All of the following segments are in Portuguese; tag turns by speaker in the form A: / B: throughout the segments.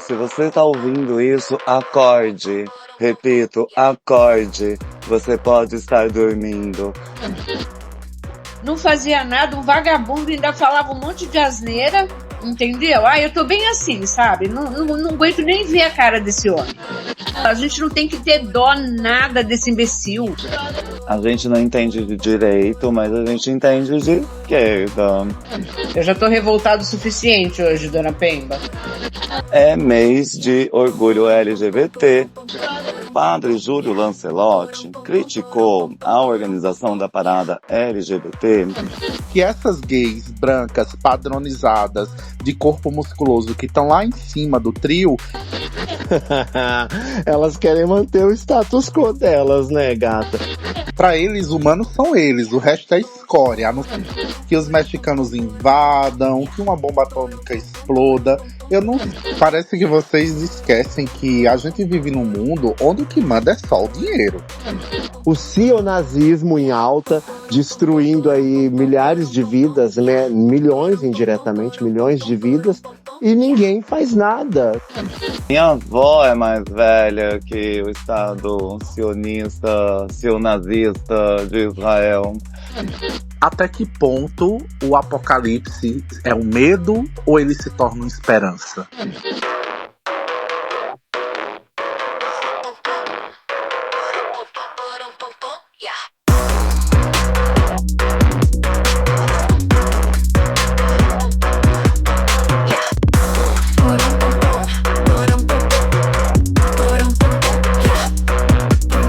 A: Se você tá ouvindo isso, acorde. Repito, acorde. Você pode estar dormindo.
B: Não fazia nada, um vagabundo ainda falava um monte de asneira, entendeu? Eu tô bem assim, sabe? Não aguento nem ver a cara desse homem. A gente não tem que ter dó nada desse imbecil.
A: A gente não entende de direito, mas a gente entende de esquerda.
B: Eu já tô revoltado o suficiente hoje, dona Pemba.
A: É mês de orgulho LGBT. Padre Júlio Lancelotti criticou a organização da parada LGBT.
C: Que essas gays brancas padronizadas de corpo musculoso que estão lá em cima do trio,
D: elas querem manter o status quo delas, né, gata?
C: pra eles, humanos são eles, o resto é escória. A não ser que os mexicanos invadam, que uma bomba atômica exploda. Eu não. Parece que vocês esquecem que a gente vive num mundo onde o que manda é só o dinheiro.
D: O sionazismo em alta, destruindo aí milhares de vidas, né? Milhões indiretamente, milhões de vidas, e ninguém faz nada.
A: Minha avó é mais velha que o Estado sionazista de Israel.
C: Até que ponto o apocalipse é um medo ou ele se torna uma esperança?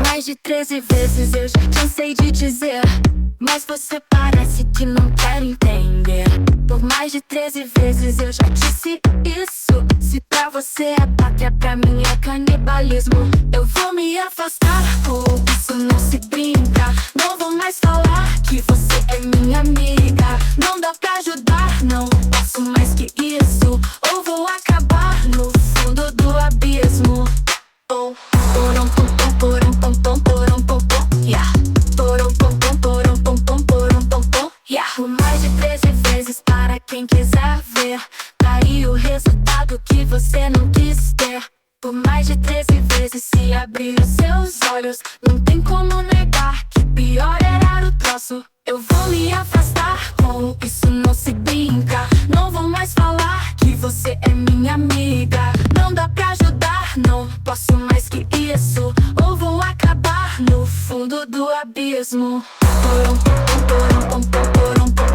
E: Mais de 13 vezes eu já cansei de dizer, mas você parece que não quer entender. Por mais de 13 vezes eu já disse isso. Se pra você é pátria, pra mim é canibalismo. Eu vou me afastar, isso não se brinca. Não vou mais falar que você é minha amiga. Não dá pra ajudar, não posso mais que isso. Ou vou acabar no fundo do abismo. Oh, porom pom pom porom pom pom porom pom pom, yeah. Porom pom pom porom pom pom porom pom pom, yeah. Por mais de 13 vezes para quem quiser ver, tá aí o resultado que você não quis ter. Por mais de 13 vezes se abrir os seus olhos, não tem como negar que pior era o troço. Eu vou me afastar, com isso não se brinca. Não vou mais falar que você é minha amiga. Não dá pra ajudar, não posso mais que isso. Ou vou acabar no fundo do abismo. Porom pom pom porom pom pom porom pom,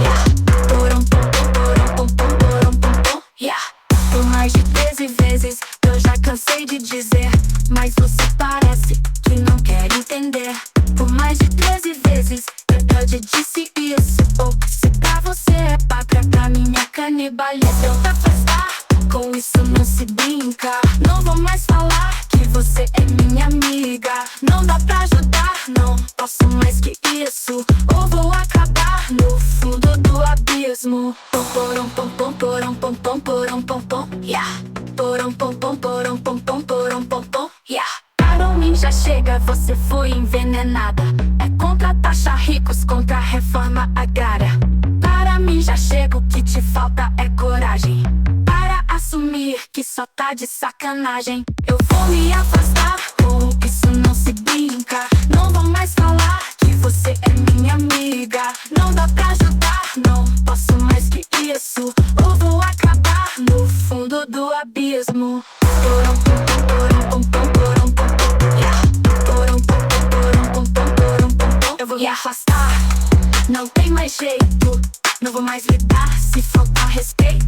E: yeah. Porom pom pom porom pom pom porom pom pom, yeah. Por mais de 13 vezes eu já cansei de dizer, mas você parece que não quer entender. Por mais de 13 vezes eu te disse isso. Ou se pra você é pátria, pra mim é canibalismo. Eu te afastar, com isso não se brinca. Não vou mais falar que você é minha amiga. Não dá pra ajudar, não posso mais que isso. Ou vou acabar no fundo do abismo. Porom pom pom porom pom pom porom pom pom, yeah. Porom pom pom porom pom pom porom pom pom, yeah. Para mim já chega, você foi envenenada. É contra a taxa ricos, contra a reforma agrária. Para mim já chega, o que te falta é coragem para assumir que só tá de sacanagem. Eu vou me afastar, com isso não se brinca. Não vou mais falar que você é minha amiga. Não dá pra ajudar, não posso mais que isso. Ou vou acabar no fundo do abismo. Porom pom pom porom pom pom porom pom pom, yeah. Porom pom pom porom pom pom porom pom pom. Eu vou me afastar, não tem mais jeito. Não vou mais lidar se faltar respeito.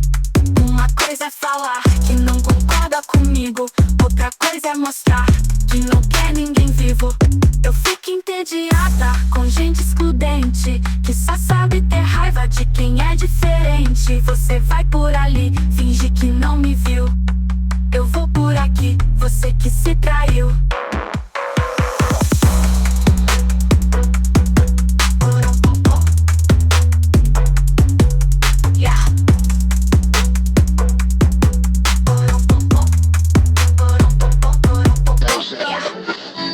E: Uma coisa é falar que não concorda comigo, outra coisa é mostrar que não quer ninguém vivo. Eu fico entediada com gente excludente, que só sabe ter raiva de quem é diferente. Você vai por ali, finge que não me viu. Eu vou por aqui, você que se traiu.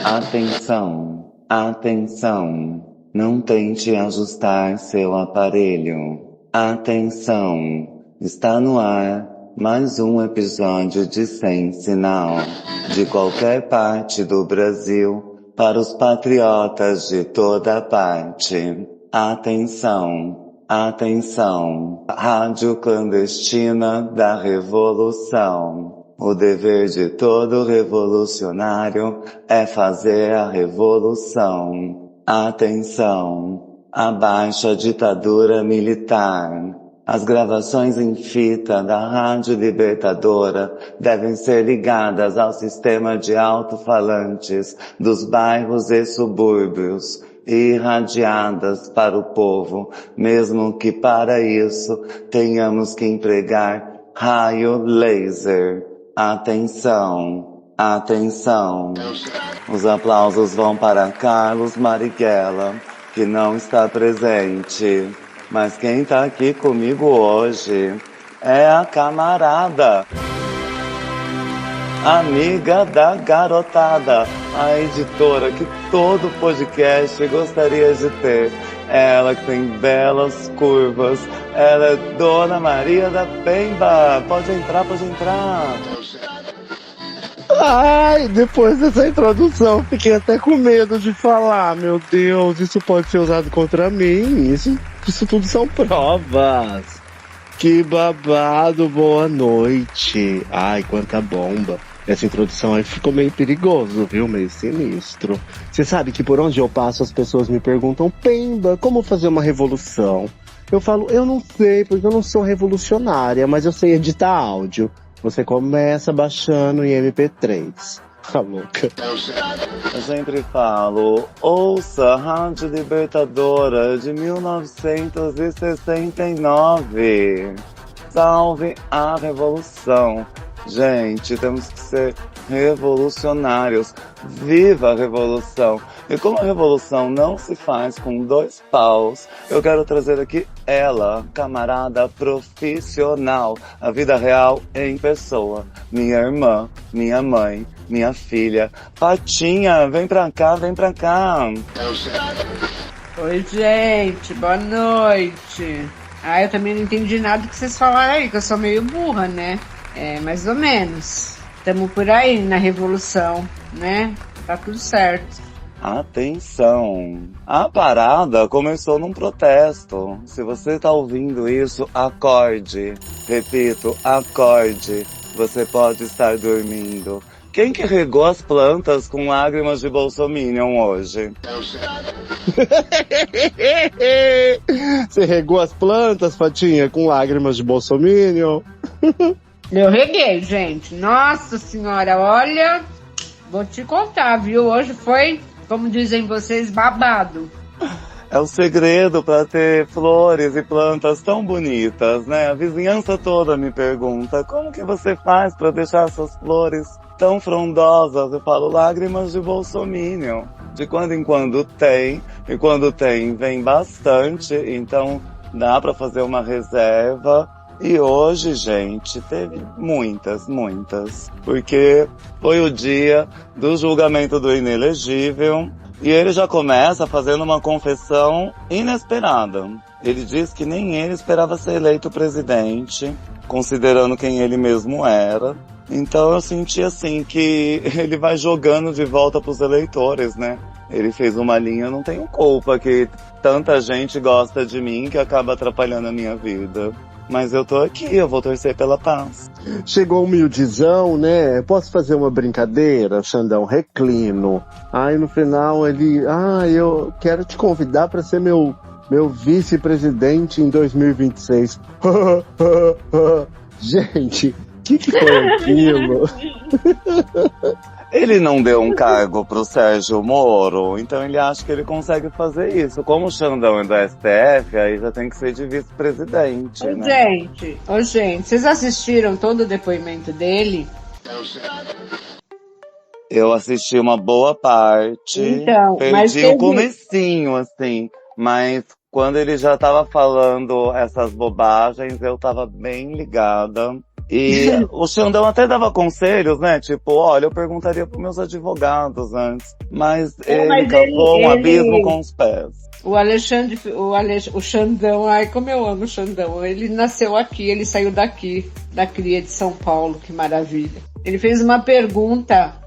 A: Atenção, atenção, não tente ajustar seu aparelho. Atenção, está no ar mais um episódio de Sem Sinal, de qualquer parte do Brasil, para os patriotas de toda parte. Atenção, atenção, Rádio Clandestina da Revolução. O dever de todo revolucionário é fazer a revolução. Atenção, abaixa a ditadura militar. As gravações em fita da Rádio Libertadora devem ser ligadas ao sistema de alto-falantes dos bairros e subúrbios e irradiadas para o povo, mesmo que para isso tenhamos que empregar raio laser. Atenção, atenção. Os aplausos vão para Carlos Marighella, que não está presente. Mas quem tá aqui comigo hoje é a camarada, amiga da garotada, a editora que todo podcast gostaria de ter. Ela que tem belas curvas, ela é Dona Maria da Pemba. Pode entrar, pode entrar.
D: Ai, depois dessa introdução, fiquei até com medo de falar. Meu Deus, isso pode ser usado contra mim. Isso tudo são provas. Que babado, boa noite. Ai, quanta bomba. Essa introdução aí ficou meio perigoso, viu? Meio sinistro. Você sabe que por onde eu passo as pessoas me perguntam: Pemba, como fazer uma revolução? Eu falo, eu não sei, porque eu não sou revolucionária, mas eu sei editar áudio. Você começa baixando em MP3. Tá louca.
A: Eu sempre falo, ouça a Rádio Libertadora de 1969. Salve a revolução. Gente, temos que ser revolucionários. Viva a revolução! E como a revolução não se faz com 2 paus, eu quero trazer aqui ela, camarada profissional, a vida real em pessoa. Minha irmã, minha mãe, minha filha. Patinha, vem pra cá, vem pra cá.
B: Oi, gente, boa noite. Eu também não entendi nada do que vocês falaram aí, que eu sou meio burra, né? Mais ou menos. Estamos por aí na revolução, né? Tá tudo certo.
A: Atenção! A parada começou num protesto. Se você tá ouvindo isso, acorde. Repito, acorde. Você pode estar dormindo. Quem que regou as plantas com lágrimas de bolsominion hoje?
D: Você regou as plantas, Fatinha, com lágrimas de bolsominion?
B: Eu reguei, gente. Nossa senhora, olha, vou te contar, viu? Hoje foi, como dizem vocês, babado.
A: É o segredo para ter flores e plantas tão bonitas, né? A vizinhança toda me pergunta, como que você faz para deixar essas flores tão frondosas? Eu falo, lágrimas de bolsominion. De quando em quando tem, e quando tem, vem bastante, então dá para fazer uma reserva. E hoje, gente, teve muitas, porque foi o dia do julgamento do inelegível e ele já começa fazendo uma confissão inesperada. Ele diz que nem ele esperava ser eleito presidente, considerando quem ele mesmo era. Então eu senti assim que ele vai jogando de volta pros eleitores, né? Ele fez uma linha, não tenho culpa que tanta gente gosta de mim que acaba atrapalhando a minha vida. Mas eu tô aqui, eu vou torcer pela paz.
D: Chegou humildizão, né? Posso fazer uma brincadeira, Xandão? Reclino. Aí no final ele... eu quero te convidar para ser meu vice-presidente em 2026. Gente, que foi aquilo?
A: Ele não deu um cargo pro Sérgio Moro, então ele acha que ele consegue fazer isso. Como o Xandão é do STF, aí já tem que ser de vice-presidente, né?
B: Gente, vocês assistiram todo o depoimento dele?
A: Eu assisti uma boa parte,
B: então,
A: perdi o comecinho, assim, mas quando ele já tava falando essas bobagens, eu tava bem ligada. E o Xandão até dava conselhos, né? Tipo, olha, eu perguntaria pros meus advogados antes. Mas ele cavou um abismo com os pés.
B: o Xandão, ai como eu amo o Xandão, ele nasceu aqui, ele saiu daqui, da cria de São Paulo, que maravilha. Ele fez uma pergunta,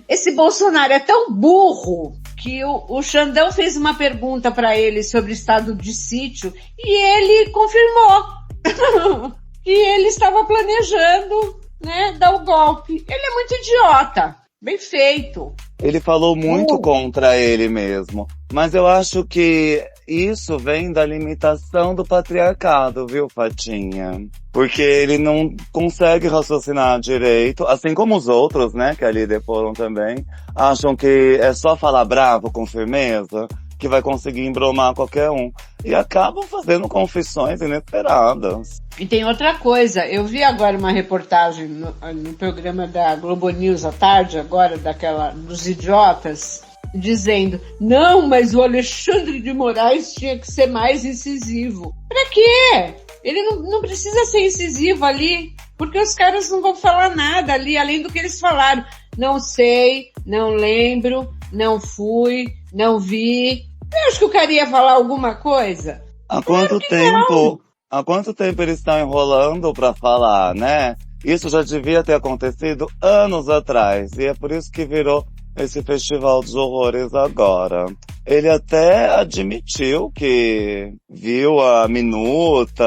B: esse Bolsonaro é tão burro que o Xandão fez uma pergunta para ele sobre estado de sítio e ele confirmou que ele estava planejando, né, dar o golpe. Ele é muito idiota. Bem feito.
A: Ele falou muito contra ele mesmo. Mas eu acho que isso vem da limitação do patriarcado, viu, Fatinha? Porque ele não consegue raciocinar direito, assim como os outros, né, que ali deporam também, acham que é só falar bravo com firmeza que vai conseguir embromar qualquer um. E acabam fazendo confissões inesperadas.
B: E tem outra coisa, eu vi agora uma reportagem no programa da Globo News à tarde, agora, dos idiotas, dizendo, não, mas o Alexandre de Moraes tinha que ser mais incisivo. Pra quê? Ele não precisa ser incisivo ali, porque os caras não vão falar nada ali, além do que eles falaram. Não sei, não lembro, não fui, não vi. Eu acho que o cara ia falar alguma coisa.
A: Há quanto tempo eles estão enrolando pra falar, né? Isso já devia ter acontecido anos atrás, e é por isso que virou esse festival dos horrores agora. Ele até admitiu que viu a minuta,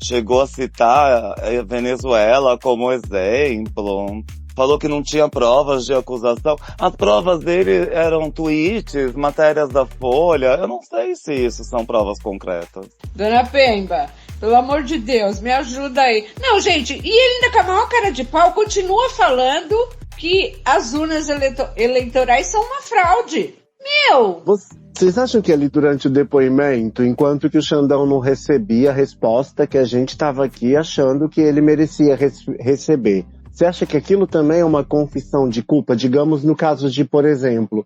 A: chegou a citar a Venezuela como exemplo, falou que não tinha provas de acusação. As provas dele eram tweets, matérias da Folha. Eu não sei se isso são provas concretas.
B: Dona Pemba, pelo amor de Deus, me ajuda aí. Não, gente, e ele ainda com a maior cara de pau continua falando que as urnas eleitorais são uma fraude. Meu!
D: Vocês acham que ali durante o depoimento, enquanto que o Xandão não recebia a resposta, que a gente estava aqui achando que ele merecia receber, você acha que aquilo também é uma confissão de culpa? Digamos no caso de, por exemplo,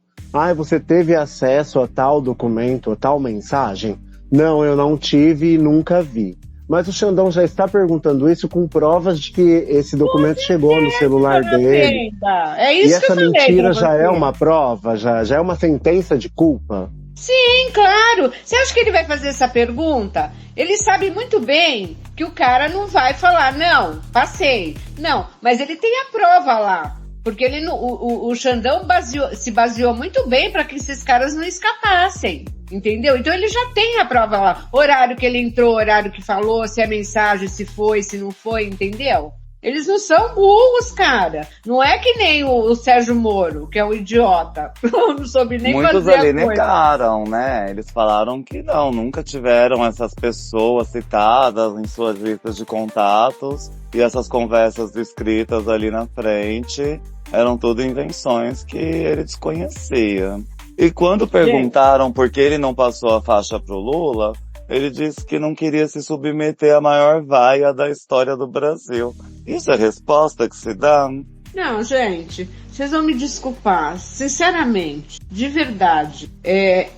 D: você teve acesso a tal documento, a tal mensagem? Não, eu não tive e nunca vi. Mas o Xandão já está perguntando isso com provas de que esse documento chegou no celular dele.
B: É isso
D: e essa
B: que eu
D: mentira já é uma prova? Já é uma sentença de culpa?
B: Sim, claro. Você acha que ele vai fazer essa pergunta? Ele sabe muito bem que o cara não vai falar, não, passei. Não, mas ele tem a prova lá. Porque o Xandão se baseou muito bem para que esses caras não escapassem. Entendeu? Então ele já tem a prova lá. Horário que ele entrou, horário que falou, se é mensagem, se foi, se não foi, entendeu? Eles não são burros, cara. Não é que nem o Sérgio Moro, que é um idiota. Não soube nem
A: Muitos
B: fazer
A: ali
B: a coisa.
A: negaram, né? Eles falaram que não, nunca tiveram essas pessoas citadas em suas listas de contatos. E essas conversas escritas ali na frente eram tudo invenções que ele desconhecia. E quando perguntaram por que ele não passou a faixa pro Lula, ele disse que não queria se submeter à maior vaia da história do Brasil. Isso é a resposta que se dá?
B: Não, gente, vocês vão me desculpar, sinceramente, de verdade,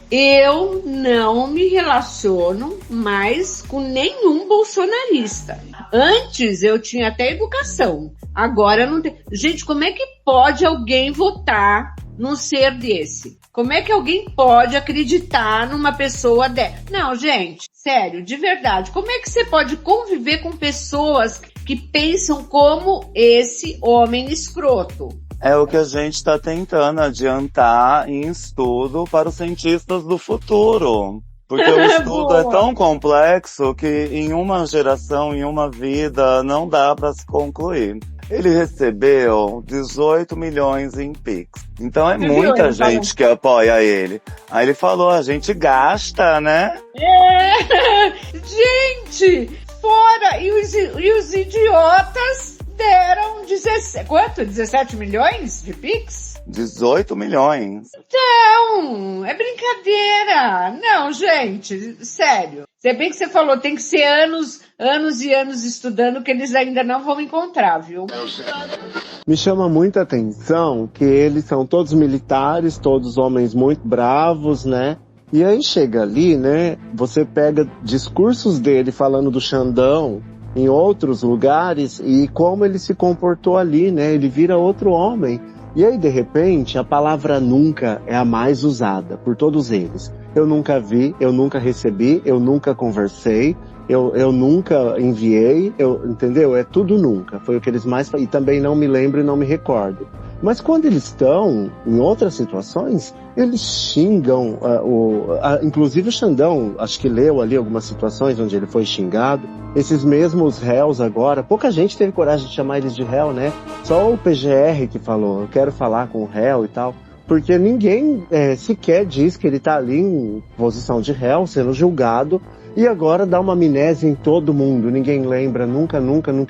B: eu não me relaciono mais com nenhum bolsonarista. Antes eu tinha até educação, agora não tem. Gente, como é que pode alguém votar num ser desse? Como é que alguém pode acreditar numa pessoa dessa? Não, gente, sério, de verdade, como é que você pode conviver com pessoas que pensam como esse homem escroto?
A: É o que a gente está tentando adiantar em estudo para os cientistas do futuro. Porque o estudo é tão complexo que em uma geração, em uma vida, não dá para se concluir. Ele recebeu 18 milhões em Pix. Então é muita gente que apoia ele. Aí ele falou, a gente gasta, né?
B: Gente, fora! E os idiotas deram 17 milhões de Pix?
A: 18 milhões.
B: Então, é brincadeira. Não, gente, sério. Se bem que você falou, tem que ser anos e anos estudando que eles ainda não vão encontrar, viu?
D: Me chama muita atenção que eles são todos militares, todos homens muito bravos, né? E aí chega ali, né? Você pega discursos dele falando do Xandão em outros lugares e como ele se comportou ali, né? Ele vira outro homem. E aí, de repente, a palavra nunca é a mais usada por todos eles. eu nunca vi, eu nunca recebi, eu nunca conversei, eu nunca enviei, entendeu? É tudo nunca. Foi o que eles mais... E também não me lembro e não me recordo. Mas quando eles estão em outras situações, eles xingam, inclusive o Xandão, acho que leu ali algumas situações onde ele foi xingado. Esses mesmos réus agora, pouca gente teve coragem de chamar eles de réu, né? Só o PGR que falou, eu quero falar com o réu e tal. Porque ninguém sequer diz que ele tá ali em posição de réu, sendo julgado, e agora dá uma amnésia em todo mundo. Ninguém lembra, nunca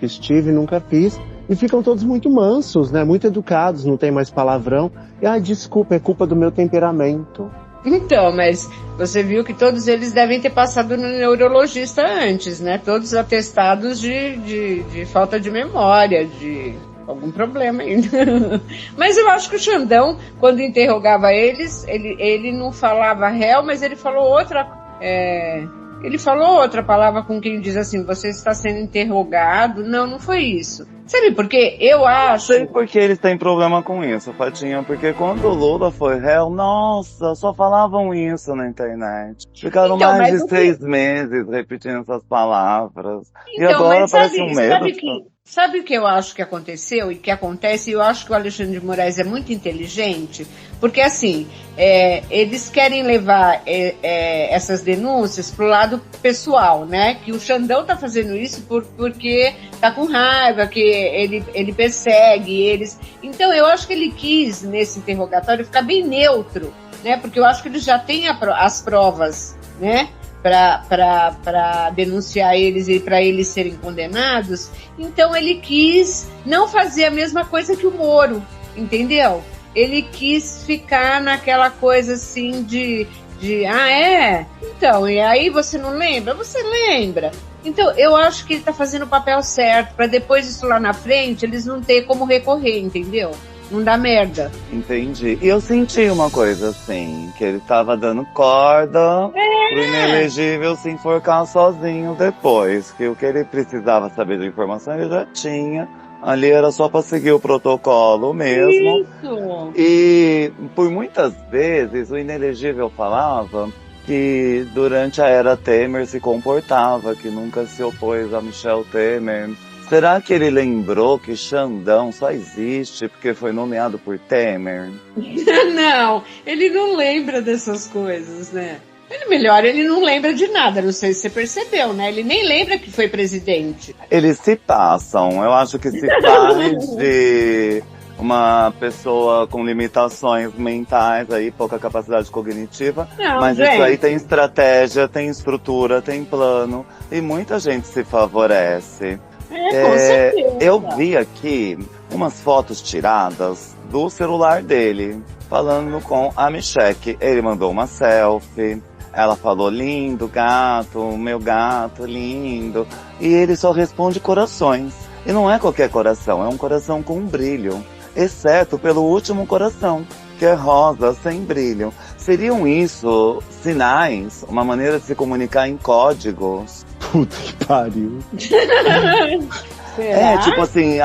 D: estive, nunca fiz. E ficam todos muito mansos, né? Muito educados, não tem mais palavrão. E, desculpa, é culpa do meu temperamento.
B: Então, mas você viu que todos eles devem ter passado no neurologista antes, né? Todos atestados de falta de memória, de algum problema ainda. Mas eu acho que o Xandão, quando interrogava eles, ele não falava réu, mas ele falou outra... Ele falou outra palavra com quem diz assim, você está sendo interrogado. Não foi isso. Sabe por quê? Eu acho...
A: Não sei porque eles têm problema com isso, Patinha. Porque quando o Lula foi réu, nossa, só falavam isso na internet. Ficaram
B: Então,
A: mais de 6 meses repetindo essas palavras.
B: Então,
A: e agora
B: mas
A: parece um medo.
B: Sabe o que eu acho que aconteceu e que acontece? Eu acho que o Alexandre de Moraes é muito inteligente, porque assim, eles querem levar essas denúncias pro lado pessoal, né? Que o Xandão tá fazendo isso porque tá com raiva, que ele persegue eles. Então eu acho que ele quis, nesse interrogatório, ficar bem neutro, né? Porque eu acho que ele já tem as provas, né? Para denunciar eles e para eles serem condenados. Então ele quis não fazer a mesma coisa que o Moro, entendeu? Ele quis ficar naquela coisa assim de então, e aí você não lembra? Você lembra. Então eu acho que ele tá fazendo o papel certo, para depois isso lá na frente eles não ter como recorrer, entendeu? Não dá merda.
A: Entendi. E eu senti uma coisa assim, que ele tava dando corda pro inelegível se enforcar sozinho depois. Que o que ele precisava saber de informação ele já tinha. Ali era só pra seguir o protocolo mesmo.
B: Isso.
A: E por muitas vezes o inelegível falava que durante a era Temer se comportava, que nunca se opôs a Michel Temer. Será que ele lembrou que Xandão só existe porque foi nomeado por Temer?
B: Não, ele não lembra dessas coisas, né? Ele não lembra de nada, não sei se você percebeu, né? Ele nem lembra que foi presidente.
A: Eles se passam, eu acho que se faz de uma pessoa com limitações mentais aí, pouca capacidade cognitiva,
B: Não,
A: mas
B: gente.
A: isso aí tem estratégia, tem estrutura, tem plano, e muita gente se favorece.
B: Com certeza.
A: Eu vi aqui umas fotos tiradas do celular dele, falando com a Michelle. Ele mandou uma selfie, ela falou lindo, gato, meu gato, lindo. E ele só responde corações. E não é qualquer coração, é um coração com brilho. Exceto pelo último coração, que é rosa, sem brilho. Seriam isso sinais, uma maneira de se comunicar em códigos?
D: Puta que pariu.
B: Será?
A: Tipo assim,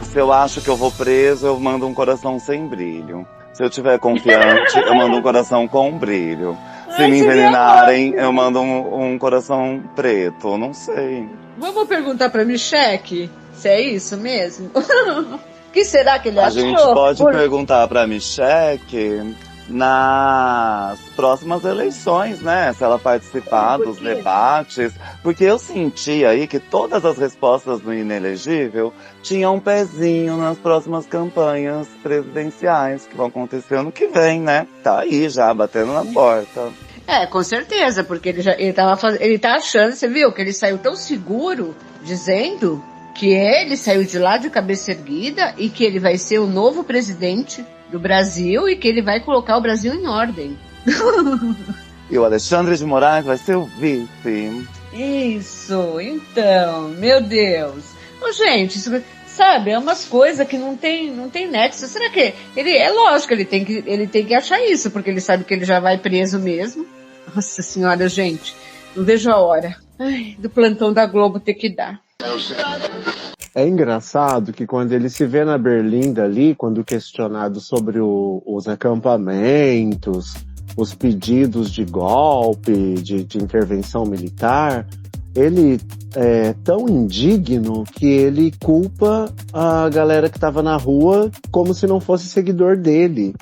A: se eu acho que eu vou preso, eu mando um coração sem brilho. Se eu tiver confiante, eu mando um coração com brilho. Se me envenenarem, eu mando um coração preto, não sei.
B: Vamos perguntar pra Michelle se é isso mesmo? O que será que ele
A: A
B: achou?
A: gente pode perguntar pra Michelle nas próximas eleições, né? Se ela participar dos debates. Porque eu senti aí que todas as respostas do inelegível tinham um pezinho nas próximas campanhas presidenciais que vão acontecer ano que vem, né? Tá aí já, batendo na porta.
B: Com certeza, porque ele tá achando, você viu, que ele saiu tão seguro, dizendo que ele saiu de lá de cabeça erguida e que ele vai ser o novo presidente do Brasil e que ele vai colocar o Brasil em ordem.
A: E o Alexandre de Moraes vai ser o vice.
B: Isso, então, meu Deus. Gente, isso, sabe, é umas coisas que não tem nexo. Será que é lógico, ele tem que achar isso, porque ele sabe que ele já vai preso mesmo. Nossa senhora, gente, não vejo a hora do plantão da Globo ter que dar.
D: É engraçado que quando ele se vê na Berlinda ali, quando questionado sobre os acampamentos, os pedidos de golpe, de intervenção militar, ele é tão indigno que ele culpa a galera que estava na rua como se não fosse seguidor dele,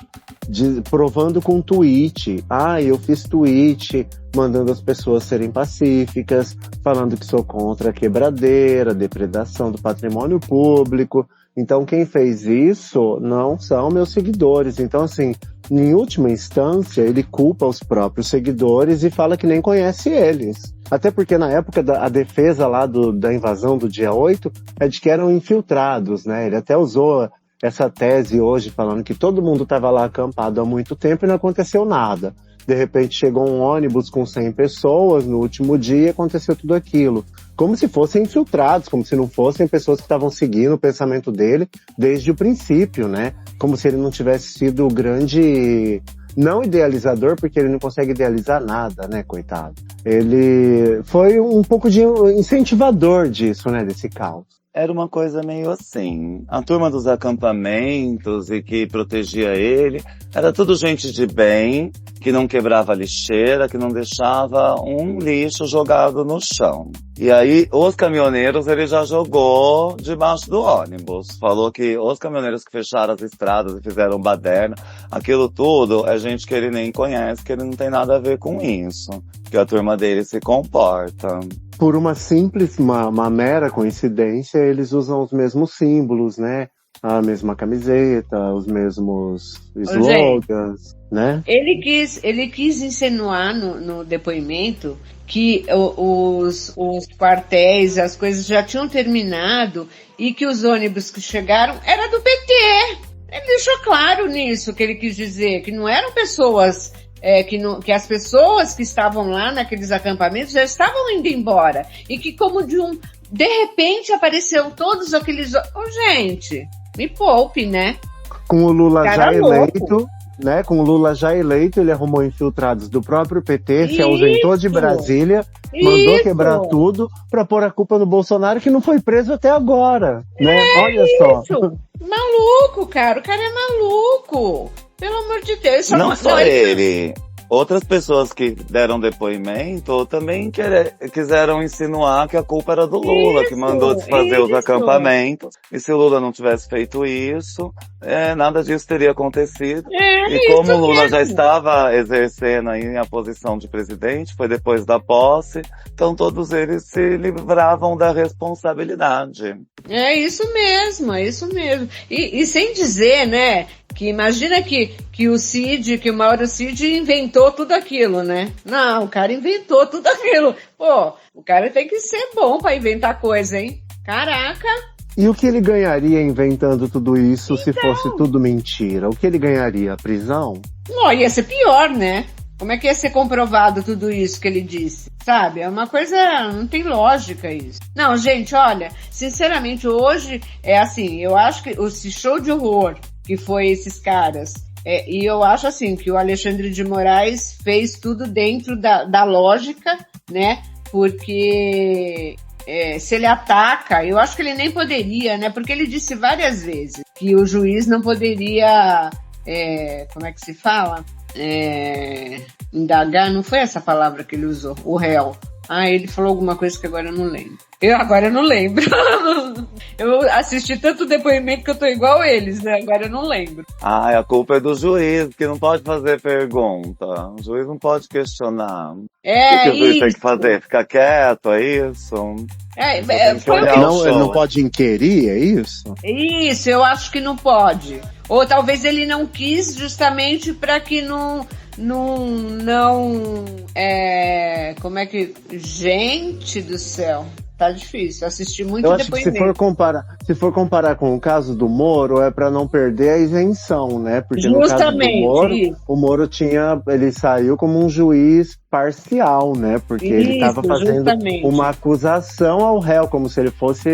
D: provando com tweet. Eu fiz tweet mandando as pessoas serem pacíficas, falando que sou contra a quebradeira, depredação do patrimônio público. Então quem fez isso não são meus seguidores. Então assim, em última instância, ele culpa os próprios seguidores e fala que nem conhece eles. Até porque na época a defesa lá da invasão do dia 8 é de que eram infiltrados, né? Ele até usou essa tese hoje falando que todo mundo estava lá acampado há muito tempo e não aconteceu nada. De repente chegou um ônibus com 100 pessoas, no último dia aconteceu tudo aquilo. Como se fossem infiltrados, como se não fossem pessoas que estavam seguindo o pensamento dele desde o princípio, né? Como se ele não tivesse sido o grande, não idealizador, porque ele não consegue idealizar nada, né, coitado. Ele foi um pouco de incentivador disso, né, desse caos.
A: Era uma coisa meio assim. A turma dos acampamentos e que protegia ele, era tudo gente de bem, que não quebrava lixeira, que não deixava um lixo jogado no chão. E aí, os caminhoneiros ele já jogou debaixo do ônibus. Falou que os caminhoneiros que fecharam as estradas e fizeram baderna, aquilo tudo é gente que ele nem conhece, que ele não tem nada a ver com isso. Que a turma dele se comporta.
D: Por uma simples, uma mera coincidência, eles usam os mesmos símbolos, né? A mesma camiseta, os mesmos slogans, né?
B: Ele quis insinuar no depoimento que os quartéis, as coisas já tinham terminado e que os ônibus que chegaram era do PT. Ele deixou claro nisso que ele quis dizer, que não eram pessoas... que as pessoas que estavam lá naqueles acampamentos já estavam indo embora. E que de repente apareceram todos aqueles... gente, me poupe, né?
D: Com o Lula
B: Cara
D: já
B: louco.
D: eleito, né? Com o Lula já eleito, ele arrumou infiltrados do próprio PT, se ausentou de Brasília, mandou quebrar tudo pra pôr a culpa no Bolsonaro, que não foi preso até agora, né? Olha só.
B: Maluco, cara. O cara é maluco. Pelo amor de Deus.
A: Não só ele. Outras pessoas que deram depoimento também quiseram insinuar que a culpa era do Lula, que mandou desfazer os acampamentos. E se o Lula não tivesse feito isso, nada disso teria acontecido. E como o Lula já estava exercendo aí a posição de presidente, foi depois da posse, então todos eles se livravam da responsabilidade.
B: É isso mesmo. E sem dizer, né, que imagina que o Mauro Cid inventou tudo aquilo, né? Não, o cara inventou tudo aquilo. Pô, o cara tem que ser bom pra inventar coisa, hein? Caraca!
D: E o que ele ganharia inventando tudo isso se fosse tudo mentira? O que ele ganharia? A prisão?
B: Não, ia ser pior, né? Como é que ia ser comprovado tudo isso que ele disse? Sabe? É uma coisa... Não tem lógica isso. Não, gente, olha, sinceramente, hoje é assim, eu acho que esse show de horror que foi esses caras, e eu acho assim, que o Alexandre de Moraes fez tudo dentro da lógica, né? Porque... se ele ataca, eu acho que ele nem poderia, né? Porque ele disse várias vezes que o juiz não poderia, como é que se fala? Indagar, não foi essa palavra que ele usou, o réu. Ele falou alguma coisa que agora eu não lembro. Agora eu não lembro. Eu assisti tanto depoimento que eu tô igual eles, né? Agora eu não lembro.
A: A culpa é do juiz, que não pode fazer pergunta. O juiz não pode questionar. O que o juiz tem que fazer? Ficar quieto, é isso?
B: Foi o que
D: ele não pode inquirir, é isso?
B: Isso, eu acho que não pode. Ou talvez ele não quis justamente para que não, como é que... Gente do céu, tá difícil, assisti muito
D: depoimento. Eu acho que se for comparar com o caso do Moro, é para não perder a isenção, né? Porque justamente, no caso do Moro, o Moro ele saiu como um juiz parcial, né? Porque ele estava fazendo uma acusação ao réu, como se ele fosse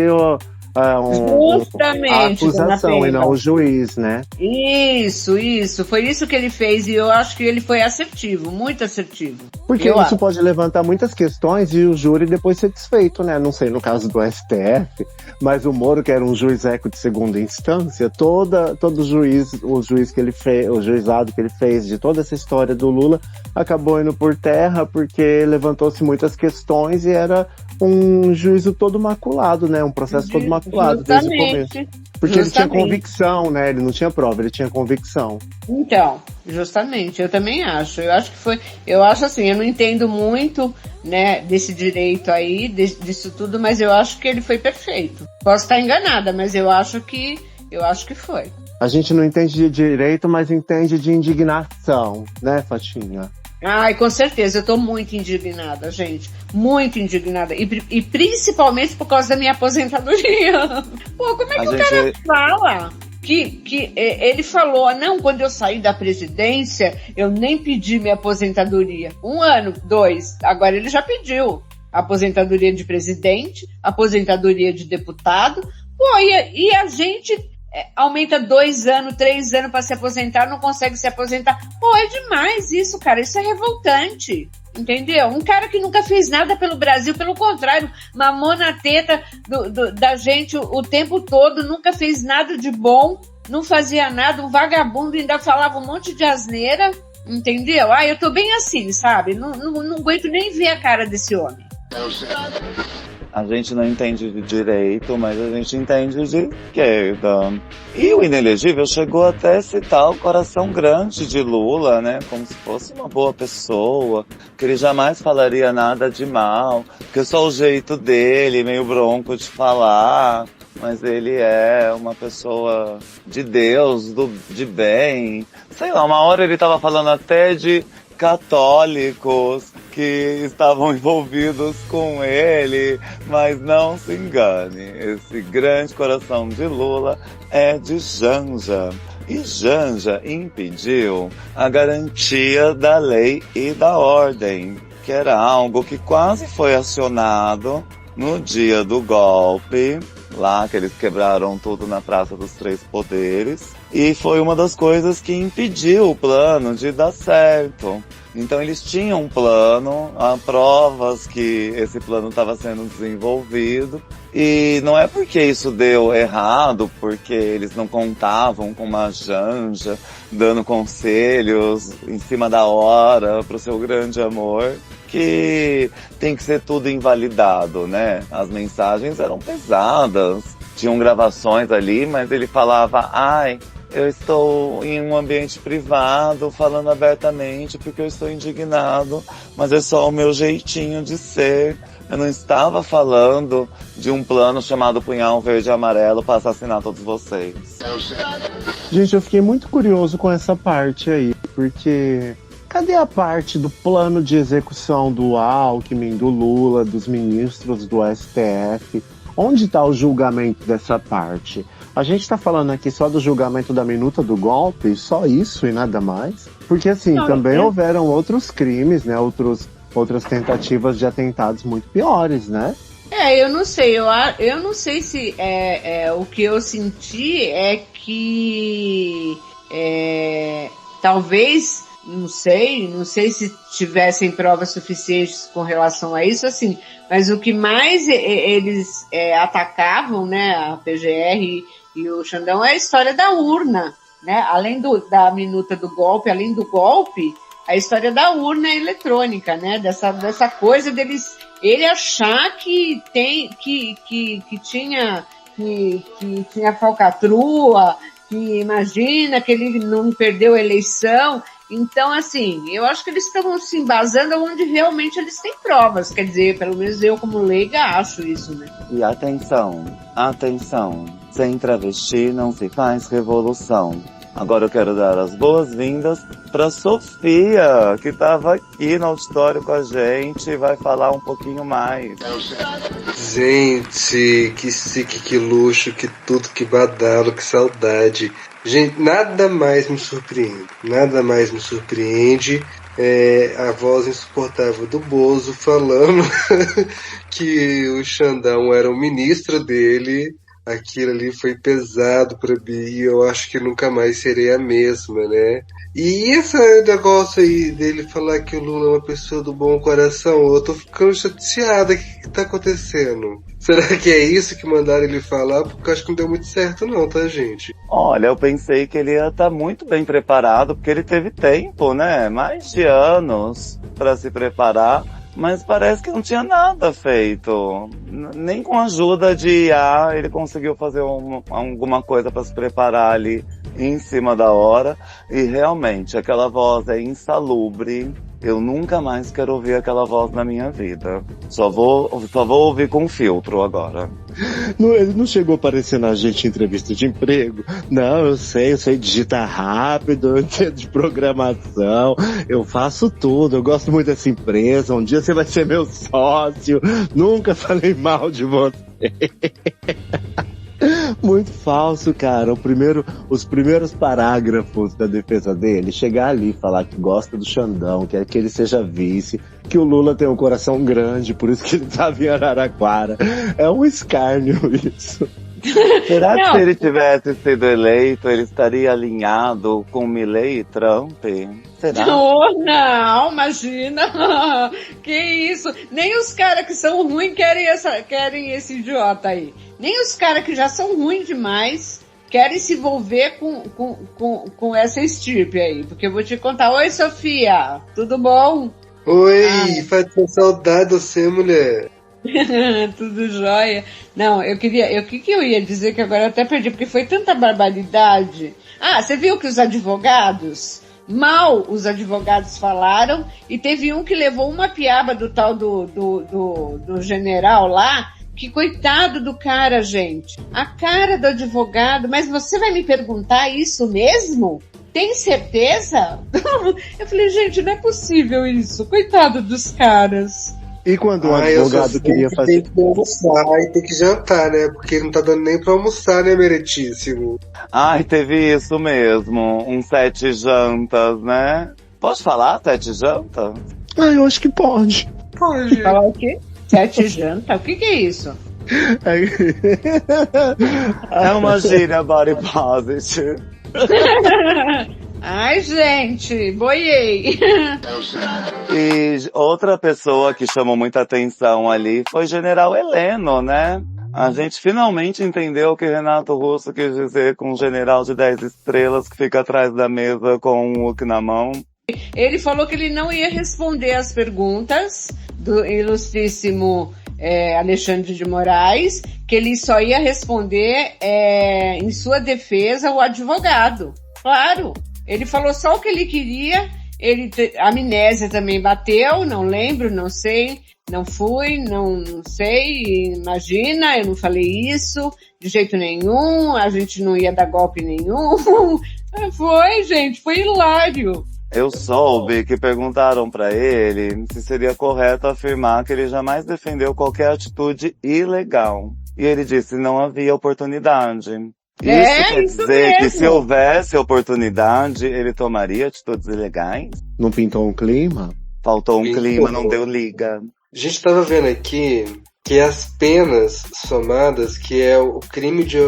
D: a
B: Justamente,
D: acusação
B: dona
D: e não
B: Pemba.
D: o juiz, né?
B: Isso. Foi isso que ele fez e eu acho que ele foi assertivo, muito assertivo.
D: Porque
B: Eu
D: isso
B: acho.
D: pode levantar muitas questões e o júri depois ser desfeito, né? Não sei, no caso do STF, mas o Moro, que era um juiz eco de segunda instância, todo o juiz que ele fez, o juizado que ele fez de toda essa história do Lula acabou indo por terra porque levantou-se muitas questões e era um juízo todo maculado, né? Um processo todo maculado desde o começo. Porque ele tinha convicção, né? Ele não tinha prova, ele tinha convicção.
B: Então, justamente, eu também acho. Eu acho assim, eu não entendo muito, né, desse direito aí, disso tudo, mas eu acho que ele foi perfeito. Posso estar enganada, mas eu acho que foi.
D: A gente não entende de direito, mas entende de indignação, né, Fatinha?
B: Ai, com certeza, eu tô muito indignada, gente. Muito indignada. E principalmente por causa da minha aposentadoria. Pô, como é que o cara fala? Que ele falou, não, quando eu saí da presidência, eu nem pedi minha aposentadoria. 1 ano, 2, agora ele já pediu. Aposentadoria de presidente, aposentadoria de deputado. Pô, e a gente aumenta 2 anos, 3 anos para se aposentar, não consegue se aposentar. Pô, é demais isso, cara. Isso é revoltante. Entendeu? Um cara que nunca fez nada pelo Brasil, pelo contrário, mamou na teta da gente o tempo todo, nunca fez nada de bom, não fazia nada, um vagabundo, ainda falava um monte de asneira, entendeu? Ah, eu tô bem assim, sabe? Não aguento nem ver a cara desse homem.
A: A gente não entende de direito, mas a gente entende de esquerda. E o inelegível chegou até a citar o coração grande de Lula, né? Como se fosse uma boa pessoa, que ele jamais falaria nada de mal, que só o jeito dele, meio bronco de falar, mas ele é uma pessoa de Deus, de bem. Sei lá, uma hora ele tava falando até de católicos que estavam envolvidos com ele, mas não se engane, esse grande coração de Lula é de Janja. E Janja impediu a garantia da lei e da ordem, que era algo que quase foi acionado no dia do golpe, lá que eles quebraram tudo na Praça dos Três Poderes, e foi uma das coisas que impediu o plano de dar certo. Então eles tinham um plano, há provas que esse plano estava sendo desenvolvido, e não é porque isso deu errado, porque eles não contavam com uma Janja dando conselhos em cima da hora para o seu grande amor, que tem que ser tudo invalidado, né? As mensagens eram pesadas, tinham gravações ali, mas ele falava, ai, eu estou em um ambiente privado, falando abertamente porque eu estou indignado, mas é só o meu jeitinho de ser. Eu não estava falando de um plano chamado Punhal Verde e Amarelo para assassinar todos vocês.
D: Gente, eu fiquei muito curioso com essa parte aí, porque cadê a parte do plano de execução do Alckmin, do Lula, dos ministros do STF? Onde está o julgamento dessa parte? A gente está falando aqui só do julgamento da minuta do golpe, só isso e nada mais? Porque assim, também houveram outros crimes, né? Outras tentativas de atentados muito piores, né?
B: Eu não sei, eu não sei se o que eu senti é que talvez, não sei se tivessem provas suficientes com relação a isso, assim, mas o que mais eles atacavam, né, a PGR e o Xandão, é a história da urna, né, além da minuta do golpe, além do golpe, a história da urna eletrônica, né, dessa coisa ele achar que tinha falcatrua, que imagina que ele não perdeu a eleição. Então, assim, eu acho que eles estão se embasando onde realmente eles têm provas. Quer dizer, pelo menos eu como leiga acho isso, né?
A: E atenção, sem travesti não se faz revolução. Agora eu quero dar as boas-vindas para Sofia, que estava aqui no auditório com a gente e vai falar um pouquinho mais.
F: Gente, que chique, que luxo, que tudo, que badalo, que saudade. Gente, nada mais me surpreende. A voz insuportável do Bozo falando que o Xandão era o ministro dele, aquilo ali foi pesado pra mim e eu acho que nunca mais serei a mesma, né? E esse negócio aí dele falar que o Lula é uma pessoa do bom coração, eu tô ficando chateada. O que tá acontecendo? Será que é isso que mandaram ele falar? Porque eu acho que não deu muito certo não, tá, gente?
A: Olha, eu pensei que ele ia estar muito bem preparado, porque ele teve tempo, né? Mais de anos para se preparar, mas parece que não tinha nada feito. Nem com a ajuda de IA ele conseguiu fazer alguma coisa para se preparar ali em cima da hora. E realmente, aquela voz é insalubre. Eu nunca mais quero ouvir aquela voz na minha vida. Só vou ouvir com filtro agora.
D: Ele não chegou aparecendo na gente em entrevista de emprego. Não, eu sei digitar rápido, eu entendo de programação, eu faço tudo, eu gosto muito dessa empresa, um dia você vai ser meu sócio, nunca falei mal de você. Muito falso, cara. Os primeiros parágrafos da defesa dele, chegar ali e falar que gosta do Xandão, quer que ele seja vice, que o Lula tem um coração grande, por isso que ele tava em Araraquara. É um escárnio isso.
A: Será que se ele tivesse sido eleito, ele estaria alinhado com Milley e Trump? Será?
B: Não, imagina. Que isso? Nem os caras que são ruins querem esse idiota aí. Nem os caras que já são ruins demais querem se envolver com essa estirpe aí. Porque eu vou te contar. Oi, Sofia. Tudo bom?
F: Oi, faz saudade de você, mulher.
B: Tudo jóia. Não, o que eu ia dizer que agora eu até perdi, porque foi tanta barbaridade. Você viu que os advogados falaram, e teve um que levou uma piaba do tal do general lá, que coitado do cara, gente. A cara do advogado, mas você vai me perguntar isso mesmo? Tem certeza? Eu falei, gente, não é possível isso. Coitado dos caras.
D: E quando o advogado queria fazer...
F: Tem que almoçar e tem que jantar, né? Porque não tá dando nem pra almoçar, né, meritíssimo?
A: Ai, teve isso mesmo. 7 jantas, né? Pode falar 7 jantas?
D: Eu acho que pode.
F: Pode.
B: Falar o quê? 7 jantas? O que é isso?
A: É uma gíria body positive.
B: Ai, gente, boiei.
A: E outra pessoa que chamou muita atenção ali foi o General Heleno, né? A gente finalmente entendeu o que Renato Russo quis dizer com um general de 10 estrelas que fica atrás da mesa com um look na mão.
B: Ele falou que ele não ia responder as perguntas do ilustríssimo Alexandre de Moraes, que ele só ia responder em sua defesa o advogado. Claro, ele falou só o que ele queria, a amnésia também bateu, não lembro, não sei, não fui, não sei, imagina, eu não falei isso de jeito nenhum, a gente não ia dar golpe nenhum. Foi, gente, foi hilário.
A: Eu soube que perguntaram pra ele se seria correto afirmar que ele jamais defendeu qualquer atitude ilegal. E ele disse que não havia oportunidade. Isso quer dizer que se houvesse oportunidade, ele tomaria atitudes ilegais?
D: Não pintou um clima?
A: Faltou um clima, não deu liga.
F: A gente tava vendo aqui que as penas somadas, que é o crime de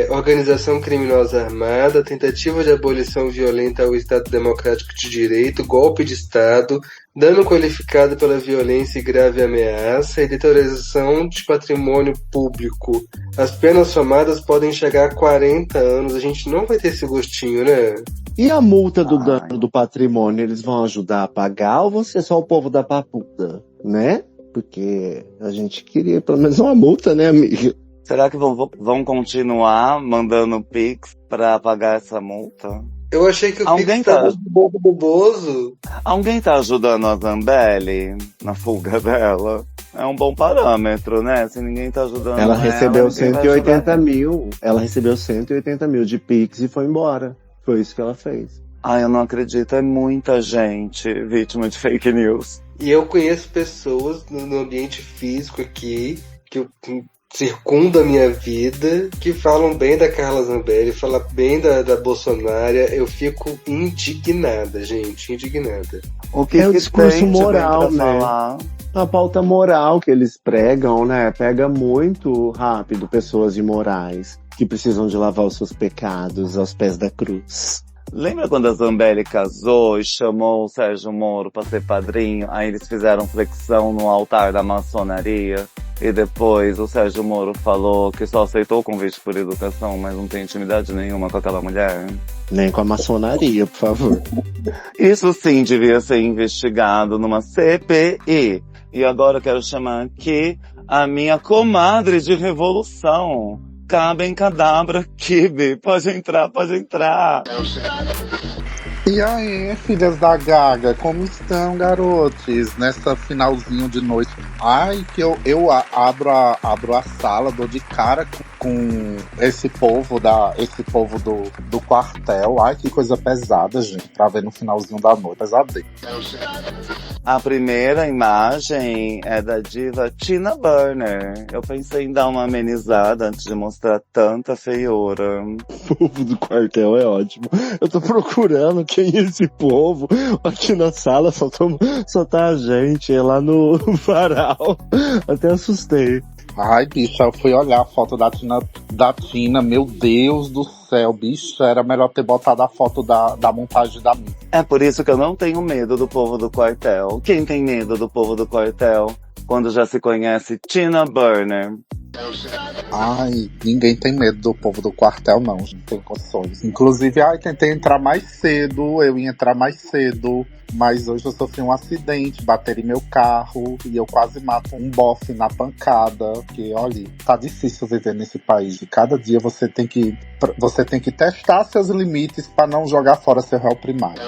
F: organização criminosa armada, tentativa de abolição violenta ao Estado Democrático de Direito, golpe de Estado, dano qualificado pela violência e grave ameaça e deterioração de patrimônio público. As penas somadas podem chegar a 40 anos. A gente não vai ter esse gostinho, né?
D: E a multa do dano do patrimônio, eles vão ajudar a pagar ou você só o povo da papuda, né? Porque a gente queria pelo menos uma multa, né, amiga?
A: Será que vão continuar mandando Pix pra pagar essa multa?
F: Eu achei que o Pix estava do bobo do Bozo.
A: Alguém tá ajudando a Zambelli na fuga dela? É um bom parâmetro, né? Se ninguém tá ajudando
D: ela recebeu 180
A: mil.
D: Ela recebeu 180 mil de Pix e foi embora. Foi isso que ela fez.
A: Eu não acredito. É muita gente vítima de fake news.
F: E eu conheço pessoas no ambiente físico aqui, que circunda a minha vida, que falam bem da Carla Zambelli, falam bem da Bolsonaro. Eu fico indignada, gente, indignada.
D: O que é o discurso moral, né?
A: Falar?
D: A pauta moral que eles pregam, né, pega muito rápido pessoas imorais que precisam de lavar os seus pecados aos pés da cruz.
A: Lembra quando a Zambelli casou e chamou o Sérgio Moro para ser padrinho? Aí eles fizeram flexão no altar da maçonaria. E depois o Sérgio Moro falou que só aceitou o convite por educação, mas não tem intimidade nenhuma com aquela mulher.
D: Nem com a maçonaria, por favor.
A: Isso sim devia ser investigado numa CPI. E agora eu quero chamar aqui a minha comadre de revolução. Cabem Cadabra Kibe. Pode entrar, pode entrar.
C: E aí, filhas da Gaga, como estão, garotes? Nessa finalzinho de noite. Ai, que eu abro a sala, dou de cara com esse povo do quartel. Ai, que coisa pesada, gente, pra ver no finalzinho da noite. Pesadelo.
A: A primeira imagem é da diva Tina Burner. Eu pensei em dar uma amenizada antes de mostrar tanta feiura.
D: O povo do quartel é ótimo. Eu tô procurando quem é esse povo. Aqui na sala só tá a gente, é lá no varal. Até assustei.
C: Ai, bicha, eu fui olhar a foto da Tina, meu Deus do céu, bicha, era melhor ter botado a foto da montagem da minha.
A: É por isso que eu não tenho medo do povo do quartel. Quem tem medo do povo do quartel? Quando já se conhece Tina Burner.
C: Ai, ninguém tem medo do povo do quartel, não, não tem condições. Inclusive, tentei entrar mais cedo, eu ia entrar mais cedo, mas hoje eu sofri um acidente, bateram em meu carro e eu quase mato um bofe na pancada, porque, olha, tá difícil viver nesse país. E cada dia você tem que testar seus limites pra não jogar fora seu réu primário.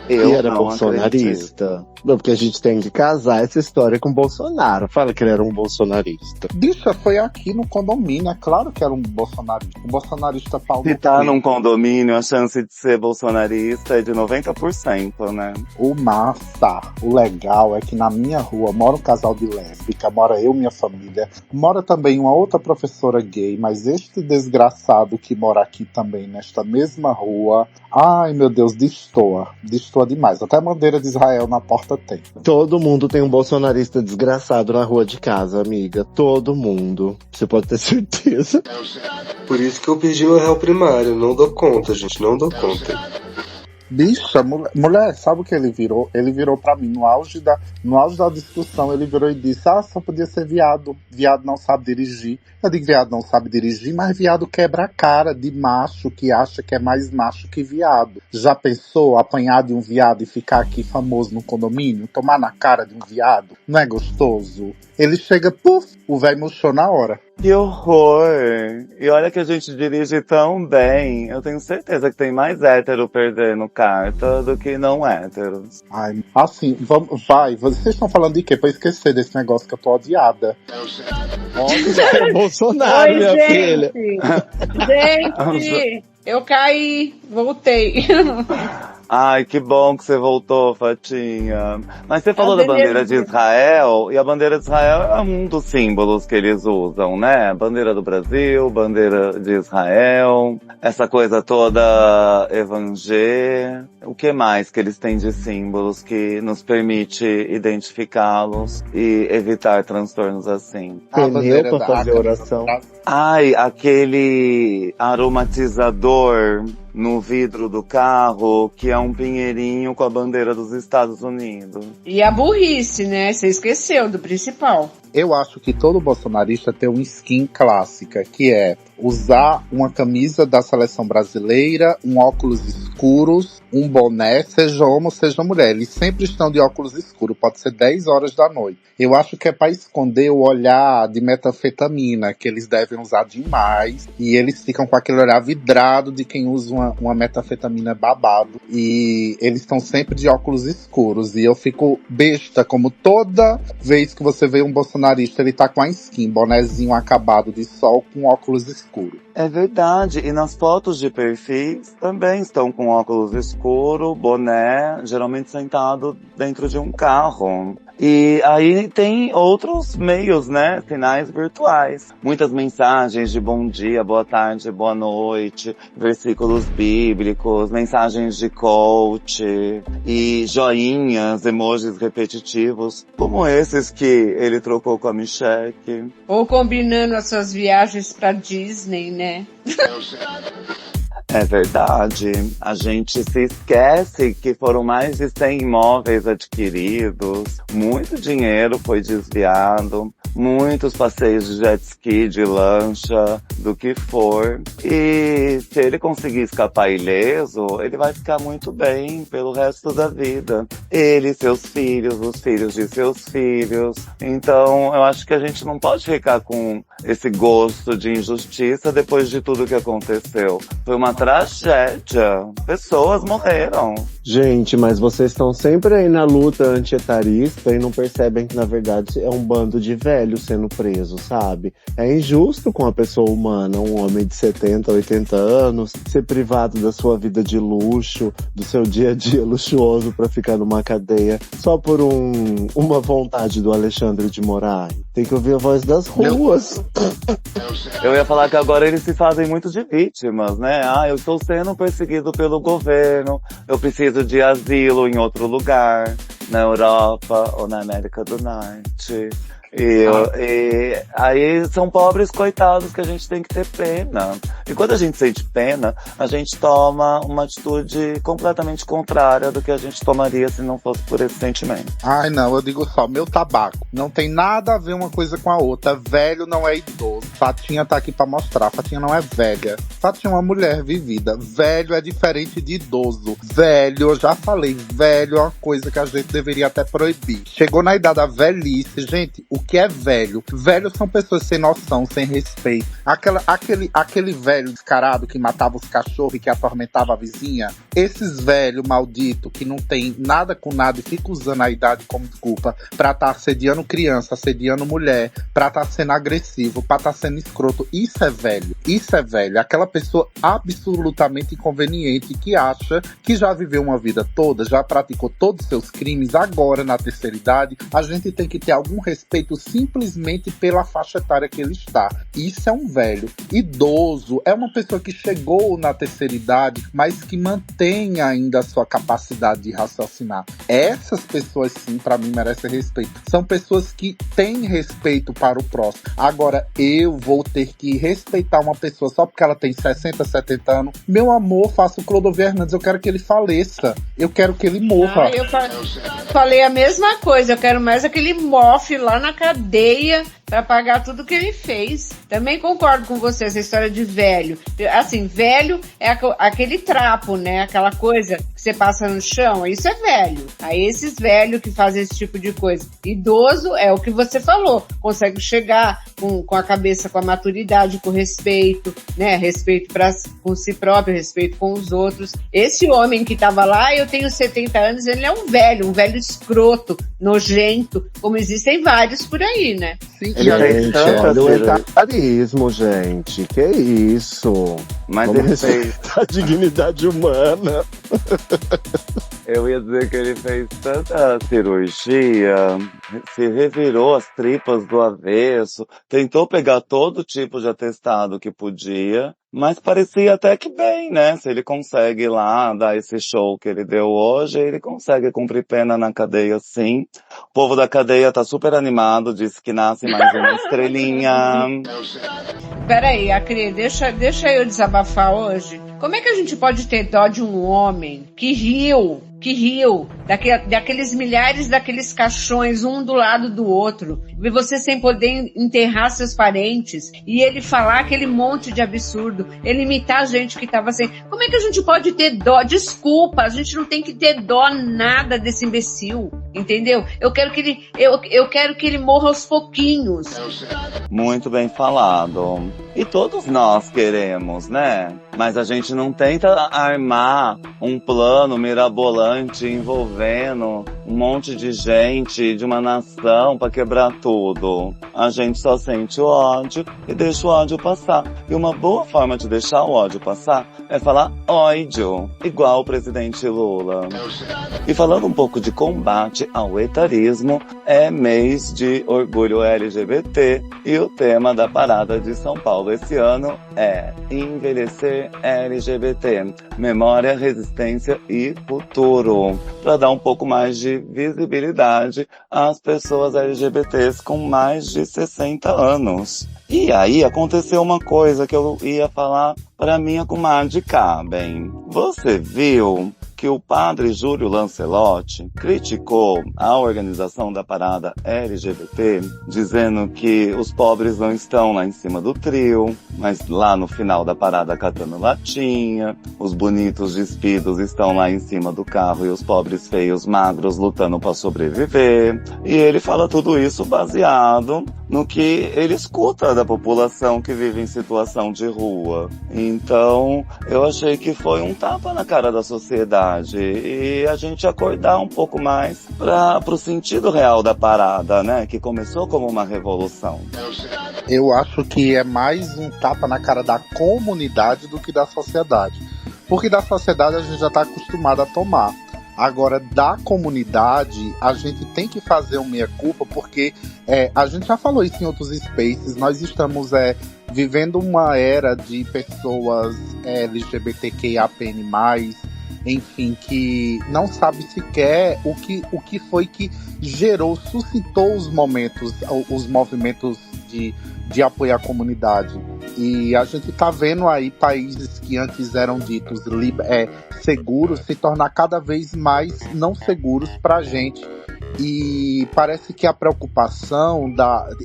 D: Ele era
A: não
D: bolsonarista. Não, porque a gente tem que casar essa história com o Bolsonaro. Fala que ele era um bolsonarista.
C: Bicha, foi aqui no condomínio, é claro que era um bolsonarista. Um bolsonarista Paulo.
A: Se tá num condomínio, a chance de ser bolsonarista é de 90%, né?
C: O massa, o legal é que na minha rua mora um casal de lésbica, mora eu e minha família, mora também uma outra professora gay, mas este desgraçado que mora aqui também, nesta mesma rua, ai meu Deus, destoa demais. Até a bandeira de Israel na porta tem.
D: Todo mundo tem um bolsonarista desgraçado na rua de casa, amiga. Todo mundo. Você pode ter certeza.
F: Por isso que eu pedi meu réu primário. Não dou conta, gente, não dou conta.
C: Bicha, mulher, sabe o que ele virou? Ele virou pra mim, no auge da discussão, ele virou e disse, só podia ser viado. Viado não sabe dirigir. Eu digo, viado não sabe dirigir, mas viado quebra a cara de macho que acha que é mais macho que viado. Já pensou apanhar de um viado e ficar aqui famoso no condomínio? Tomar na cara de um viado? Não é gostoso? Ele chega, puf, o velho murchou na hora.
A: Que horror! E olha que a gente dirige tão bem. Eu tenho certeza que tem mais hétero perdendo carta do que não héteros.
C: Ai, assim, vocês estão falando de quê? Pra eu esquecer desse negócio que eu tô odiada.
D: É Bolsonaro,
B: Oi,
D: minha
B: gente.
D: filha.
B: Gente, eu caí, voltei.
A: Ai, que bom que você voltou, Fatinha. Mas você falou
B: A
A: da bandeira de
B: bandeira-
A: Israel, e a bandeira de Israel é um dos símbolos que eles usam, né? Bandeira do Brasil, bandeira de Israel, essa coisa toda evangé. O que mais que eles têm de símbolos que nos permite identificá-los e evitar transtornos assim?
D: Pneu pra fazer oração.
A: Ai, aquele aromatizador no vidro do carro, que é um pinheirinho com a bandeira dos Estados Unidos.
B: E a burrice, né? Você esqueceu do principal.
C: Eu acho que todo bolsonarista tem uma skin clássica, que é usar uma camisa da seleção brasileira, um óculos escuros, um boné, seja homem, seja mulher. Eles sempre estão de óculos escuros, pode ser 10 horas da noite. Eu acho que é para esconder o olhar de metanfetamina, que eles devem usar demais, e eles ficam com aquele olhar vidrado de quem usa uma metanfetamina babado, e eles estão sempre de óculos escuros, e eu fico besta, como toda vez que você vê um bolsonarista, ele tá com a skin, bonezinho acabado de sol com óculos escuros.
A: É verdade, e nas fotos de perfis também estão com óculos escuros, boné, geralmente sentado dentro de um carro. E aí tem outros meios, né? Sinais virtuais. Muitas mensagens de bom dia, boa tarde, boa noite, versículos bíblicos, mensagens de coach e joinhas, emojis repetitivos, como esses que ele trocou com a Micheque.
B: Ou combinando as suas viagens pra Disney, né?
A: É verdade. A gente se esquece que foram mais de 100 imóveis adquiridos, muito dinheiro foi desviado, muitos passeios de jet ski, de lancha, do que for. E se ele conseguir escapar ileso, ele vai ficar muito bem pelo resto da vida. Ele, seus filhos, os filhos de seus filhos. Então, eu acho que a gente não pode ficar com esse gosto de injustiça depois de tudo que aconteceu. Foi uma tragédia. Pessoas morreram.
D: Gente, mas vocês estão sempre aí na luta antietarista e não percebem que, na verdade, é um bando de velhos sendo presos, sabe? É injusto com a pessoa humana, um homem de 70, 80 anos, ser privado da sua vida de luxo, do seu dia a dia luxuoso pra ficar numa cadeia, só por uma vontade do Alexandre de Moraes. Tem que ouvir a voz das ruas.
A: Eu ia falar que agora eles se fazem muito de vítimas, né? Eu estou sendo perseguido pelo governo, eu preciso de asilo em outro lugar, na Europa ou na América do Norte. E aí são pobres coitados que a gente tem que ter pena. E quando a gente sente pena, a gente toma uma atitude completamente contrária do que a gente tomaria se não fosse por esse sentimento.
C: Ai, não, eu digo só, meu tabaco. Não tem nada a ver uma coisa com a outra. Velho não é idoso. Fatinha tá aqui pra mostrar. Fatinha não é velha. Fatinha é uma mulher vivida. Velho é diferente de idoso. Velho, eu já falei, velho é uma coisa que a gente deveria até proibir. Chegou na idade da velhice, gente, o que é velho? Velho são pessoas sem noção, sem respeito. Aquele velho descarado que matava os cachorros e que atormentava a vizinha. Esses velhos malditos que não tem nada com nada e fica usando a idade como desculpa pra tá assediando criança, assediando mulher, pra tá sendo agressivo, pra tá sendo escroto. Isso é velho. Isso é velho. Aquela pessoa absolutamente inconveniente que acha que já viveu uma vida toda, já praticou todos os seus crimes. Agora, na terceira idade, a gente tem que ter algum respeito simplesmente pela faixa etária que ele está. Isso é um velho. Idoso é uma pessoa que chegou na terceira idade, mas que mantém ainda a sua capacidade de raciocinar. Essas pessoas, sim, pra mim, merecem respeito. São pessoas que têm respeito para o próximo. Agora, eu vou ter que respeitar uma pessoa só porque ela tem 60, 70 anos. Meu amor, faça o Clodovil Hernandes. Eu quero que ele faleça. Eu quero que ele morra.
B: Eu falei a mesma coisa. Eu quero mais aquele mofe lá na cadeia pra pagar tudo que ele fez. Também concordo com você, essa história de velho. Assim, velho é aquele trapo, né? Aquela coisa que você passa no chão, isso é velho. Aí esses velhos que fazem esse tipo de coisa. Idoso é o que você falou. Consegue chegar com a cabeça, com a maturidade, com respeito, né? Respeito com si próprio, respeito com os outros. Esse homem que tava lá, eu tenho 70 anos, ele é um velho escroto, nojento, como existem vários por aí, né?
C: Sim,
D: Gente, olha o etarismo, gente. Que isso?
A: Mas
D: vamos
A: ele fez.
D: respeitar a dignidade humana.
A: Eu ia dizer que ele fez tanta cirurgia, se revirou as tripas do avesso, tentou pegar todo tipo de atestado que podia, mas parecia até que bem, né? Se ele consegue ir lá dar esse show que ele deu hoje, ele consegue cumprir pena na cadeia, sim. O povo da cadeia tá super animado, disse que nasce mais uma estrelinha.
B: Peraí, Acri, deixa eu desabafar hoje. Como é que a gente pode ter dó de um homem que riu daqueles milhares daqueles caixões, um do lado do outro, e você sem poder enterrar seus parentes, e ele falar aquele monte de absurdo, ele imitar a gente que tava sem... Como é que a gente pode ter dó? Desculpa, a gente não tem que ter dó nada desse imbecil, entendeu? Eu quero que ele morra aos pouquinhos.
A: Muito bem falado. E todos nós queremos, né? Mas a gente não tenta armar um plano mirabolante envolvendo um monte de gente, de uma nação pra quebrar tudo. A gente só sente o ódio e deixa o ódio passar. E uma boa forma de deixar o ódio passar é falar ódio, igual o presidente Lula. E falando um pouco de combate ao etarismo, é mês de orgulho LGBT e o tema da parada de São Paulo esse ano é Envelhecer LGBT, Memória, Resistência e Futuro, para dar um pouco mais de visibilidade às pessoas LGBTs com mais de 60 anos. E aí aconteceu uma coisa que eu ia falar para minha comadre Caben. Você viu que o padre Júlio Lancelotti criticou a organização da parada LGBT, dizendo que os pobres não estão lá em cima do trio, mas lá no final da parada catando latinha, os bonitos despidos estão lá em cima do carro e os pobres feios magros lutando para sobreviver. E ele fala tudo isso baseado no que ele escuta da população que vive em situação de rua. Então, eu achei que foi um tapa na cara da sociedade e a gente acordar um pouco mais para o sentido real da parada, né? Que começou como uma revolução.
C: Eu acho que é mais um tapa na cara da comunidade do que da sociedade. Porque da sociedade a gente já está acostumado a tomar. Agora, da comunidade, a gente tem que fazer um meia-culpa, porque a gente já falou isso em outros spaces, nós estamos vivendo uma era de pessoas LGBTQIAPN+, enfim, que não sabe sequer o que foi que suscitou os movimentos de apoio à comunidade. E a gente tá vendo aí países que antes eram ditos seguros se tornar cada vez mais não seguros pra gente. E parece que a preocupação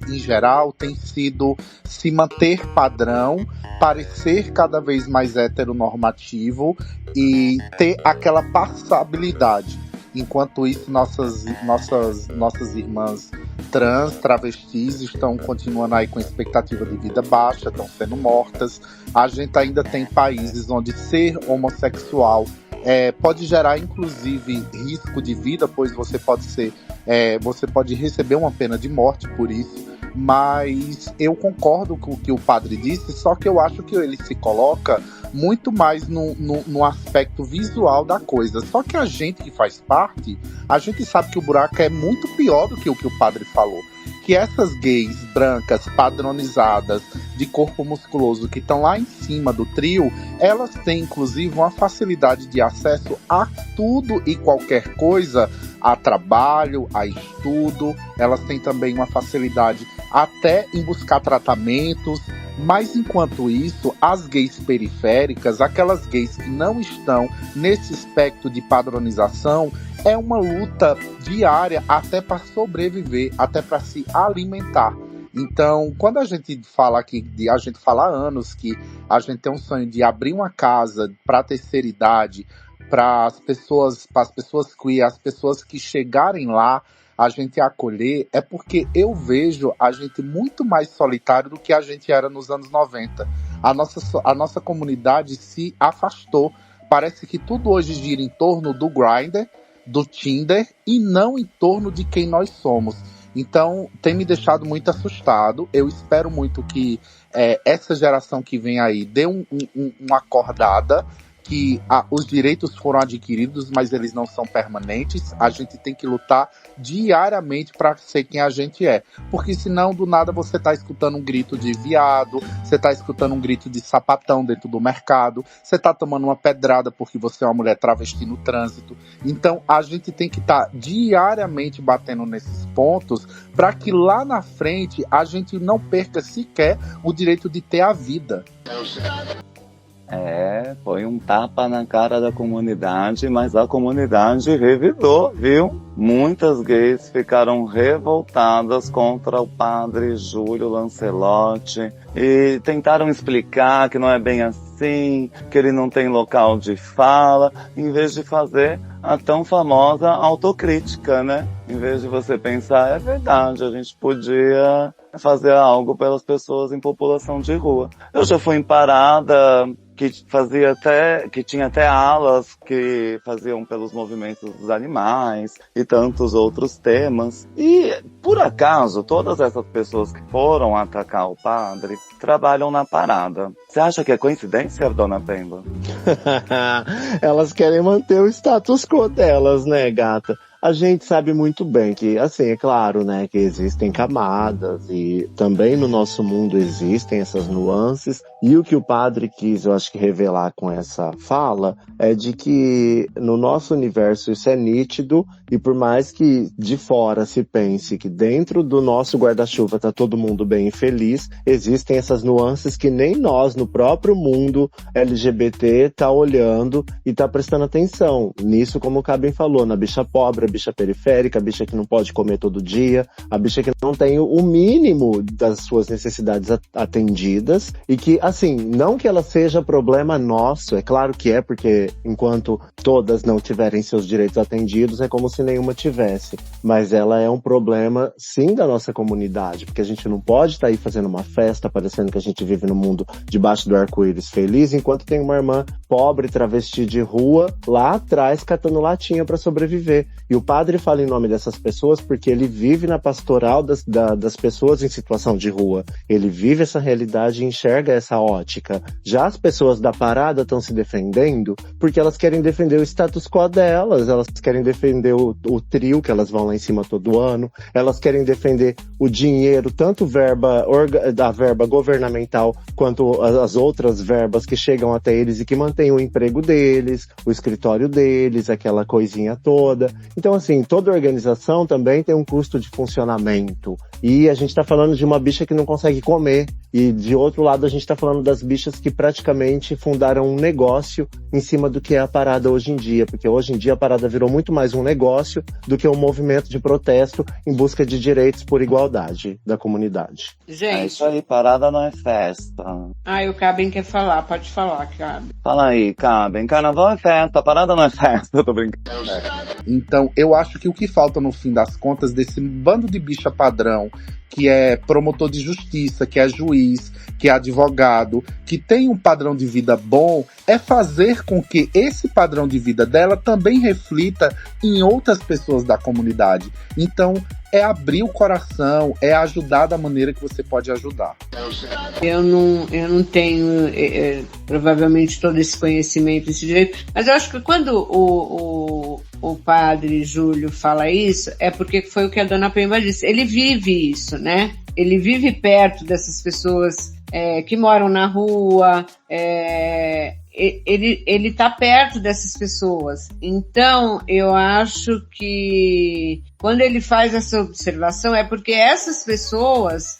C: em geral tem sido se manter padrão, parecer cada vez mais heteronormativo e ter aquela passabilidade. Enquanto isso, nossas irmãs trans, travestis estão continuando aí com expectativa de vida baixa, estão sendo mortas. A gente ainda tem países onde ser homossexual pode gerar inclusive risco de vida, pois você pode receber uma pena de morte por isso. Mas eu concordo com o que o padre disse, só que eu acho que ele se coloca muito mais no aspecto visual da coisa. Só que a gente que faz parte, a gente sabe que o buraco é muito pior do que o padre falou. Que essas gays brancas, padronizadas, de corpo musculoso, que estão lá em cima do trio, elas têm inclusive uma facilidade de acesso a tudo e qualquer coisa, a trabalho, a estudo, elas têm também uma facilidade até em buscar tratamentos. Mas enquanto isso, as gays periféricas, aquelas gays que não estão nesse espectro de padronização, é uma luta diária até para sobreviver, até para se alimentar. Então, quando a gente fala aqui, a gente fala há anos que a gente tem um sonho de abrir uma casa para a terceira idade, para as pessoas queer, as pessoas que chegarem lá, a gente acolher, é porque eu vejo a gente muito mais solitário do que a gente era nos anos 90. A nossa comunidade se afastou. Parece que tudo hoje gira em torno do Grindr, do Tinder e não em torno de quem nós somos. Então, tem me deixado muito assustado. Eu espero muito que essa geração que vem aí dê uma acordada, que os direitos foram adquiridos, mas eles não são permanentes. A gente tem que lutar diariamente para ser quem a gente é. Porque senão, do nada, você tá escutando um grito de viado, você tá escutando um grito de sapatão dentro do mercado, você tá tomando uma pedrada porque você é uma mulher travesti no trânsito. Então, a gente tem que estar diariamente batendo nesses pontos para que lá na frente a gente não perca sequer o direito de ter a vida.
A: Foi um tapa na cara da comunidade, mas a comunidade revidou, viu? Muitas gays ficaram revoltadas contra o padre Júlio Lancelotti e tentaram explicar que não é bem assim, que ele não tem local de fala, em vez de fazer a tão famosa autocrítica, né? Em vez de você pensar, é verdade, a gente podia fazer algo pelas pessoas em população de rua. Eu já fui em parada que que tinha até alas que faziam pelos movimentos dos animais e tantos outros temas. E, por acaso, todas essas pessoas que foram atacar o padre trabalham na parada. Você acha que é coincidência, dona Pemba?
D: Elas querem manter o status quo delas, né, gata? A gente sabe muito bem que, assim, é claro, né, que existem camadas e também no nosso mundo existem essas nuances. E o que o padre quis, eu acho que revelar com essa fala, é de que no nosso universo isso é nítido e por mais que de fora se pense que dentro do nosso guarda-chuva tá todo mundo bem e feliz, existem essas nuances que nem nós, no próprio mundo LGBT, tá olhando e tá prestando atenção. Nisso, como o Cabem falou, na bicha pobre, a bicha periférica, a bicha que não pode comer todo dia, a bicha que não tem o mínimo das suas necessidades atendidas e que, assim, não que ela seja problema nosso, é claro que é, porque enquanto todas não tiverem seus direitos atendidos, é como se nenhuma tivesse, mas ela é um problema, sim, da nossa comunidade, porque a gente não pode estar aí fazendo uma festa, parecendo que a gente vive no mundo debaixo do arco-íris feliz, enquanto tem uma irmã pobre, travesti de rua, lá atrás, catando latinha para sobreviver. E o padre fala em nome dessas pessoas porque ele vive na pastoral das pessoas em situação de rua. Ele vive essa realidade e enxerga essa ótica. Já as pessoas da parada estão se defendendo porque elas querem defender o status quo delas, elas querem defender o trio que elas vão lá em cima todo ano, elas querem defender o dinheiro, tanto da verba governamental quanto as outras verbas que chegam até eles e que mantêm o emprego deles, o escritório deles, aquela coisinha toda. Então, assim, toda organização também tem um custo de funcionamento. E a gente tá falando de uma bicha que não consegue comer. E de outro lado, a gente tá falando das bichas que praticamente fundaram um negócio em cima do que é a parada hoje em dia. Porque hoje em dia a parada virou muito mais um negócio do que um movimento de protesto em busca de direitos por igualdade da comunidade.
B: Gente.
A: É isso aí, parada não é festa.
B: O Cabem quer falar, pode falar, Cabem.
A: Fala aí, Cabem. Carnaval é festa, parada não é festa, eu tô brincando.
C: Então, eu acho que o que falta no fim das contas desse bando de bicha padrão, que é promotor de justiça, que é juiz, que é advogado, que tem um padrão de vida bom, é fazer com que esse padrão de vida dela também reflita em outras pessoas da comunidade. Então, é abrir o coração, é ajudar da maneira que você pode ajudar.
B: Eu não tenho provavelmente todo esse conhecimento, esse direito, mas eu acho que quando o padre Júlio fala isso, é porque foi o que a dona Pemba disse. Ele vive isso, né? Ele vive perto dessas pessoas que moram na rua, ele tá perto dessas pessoas. Então, eu acho que quando ele faz essa observação é porque essas pessoas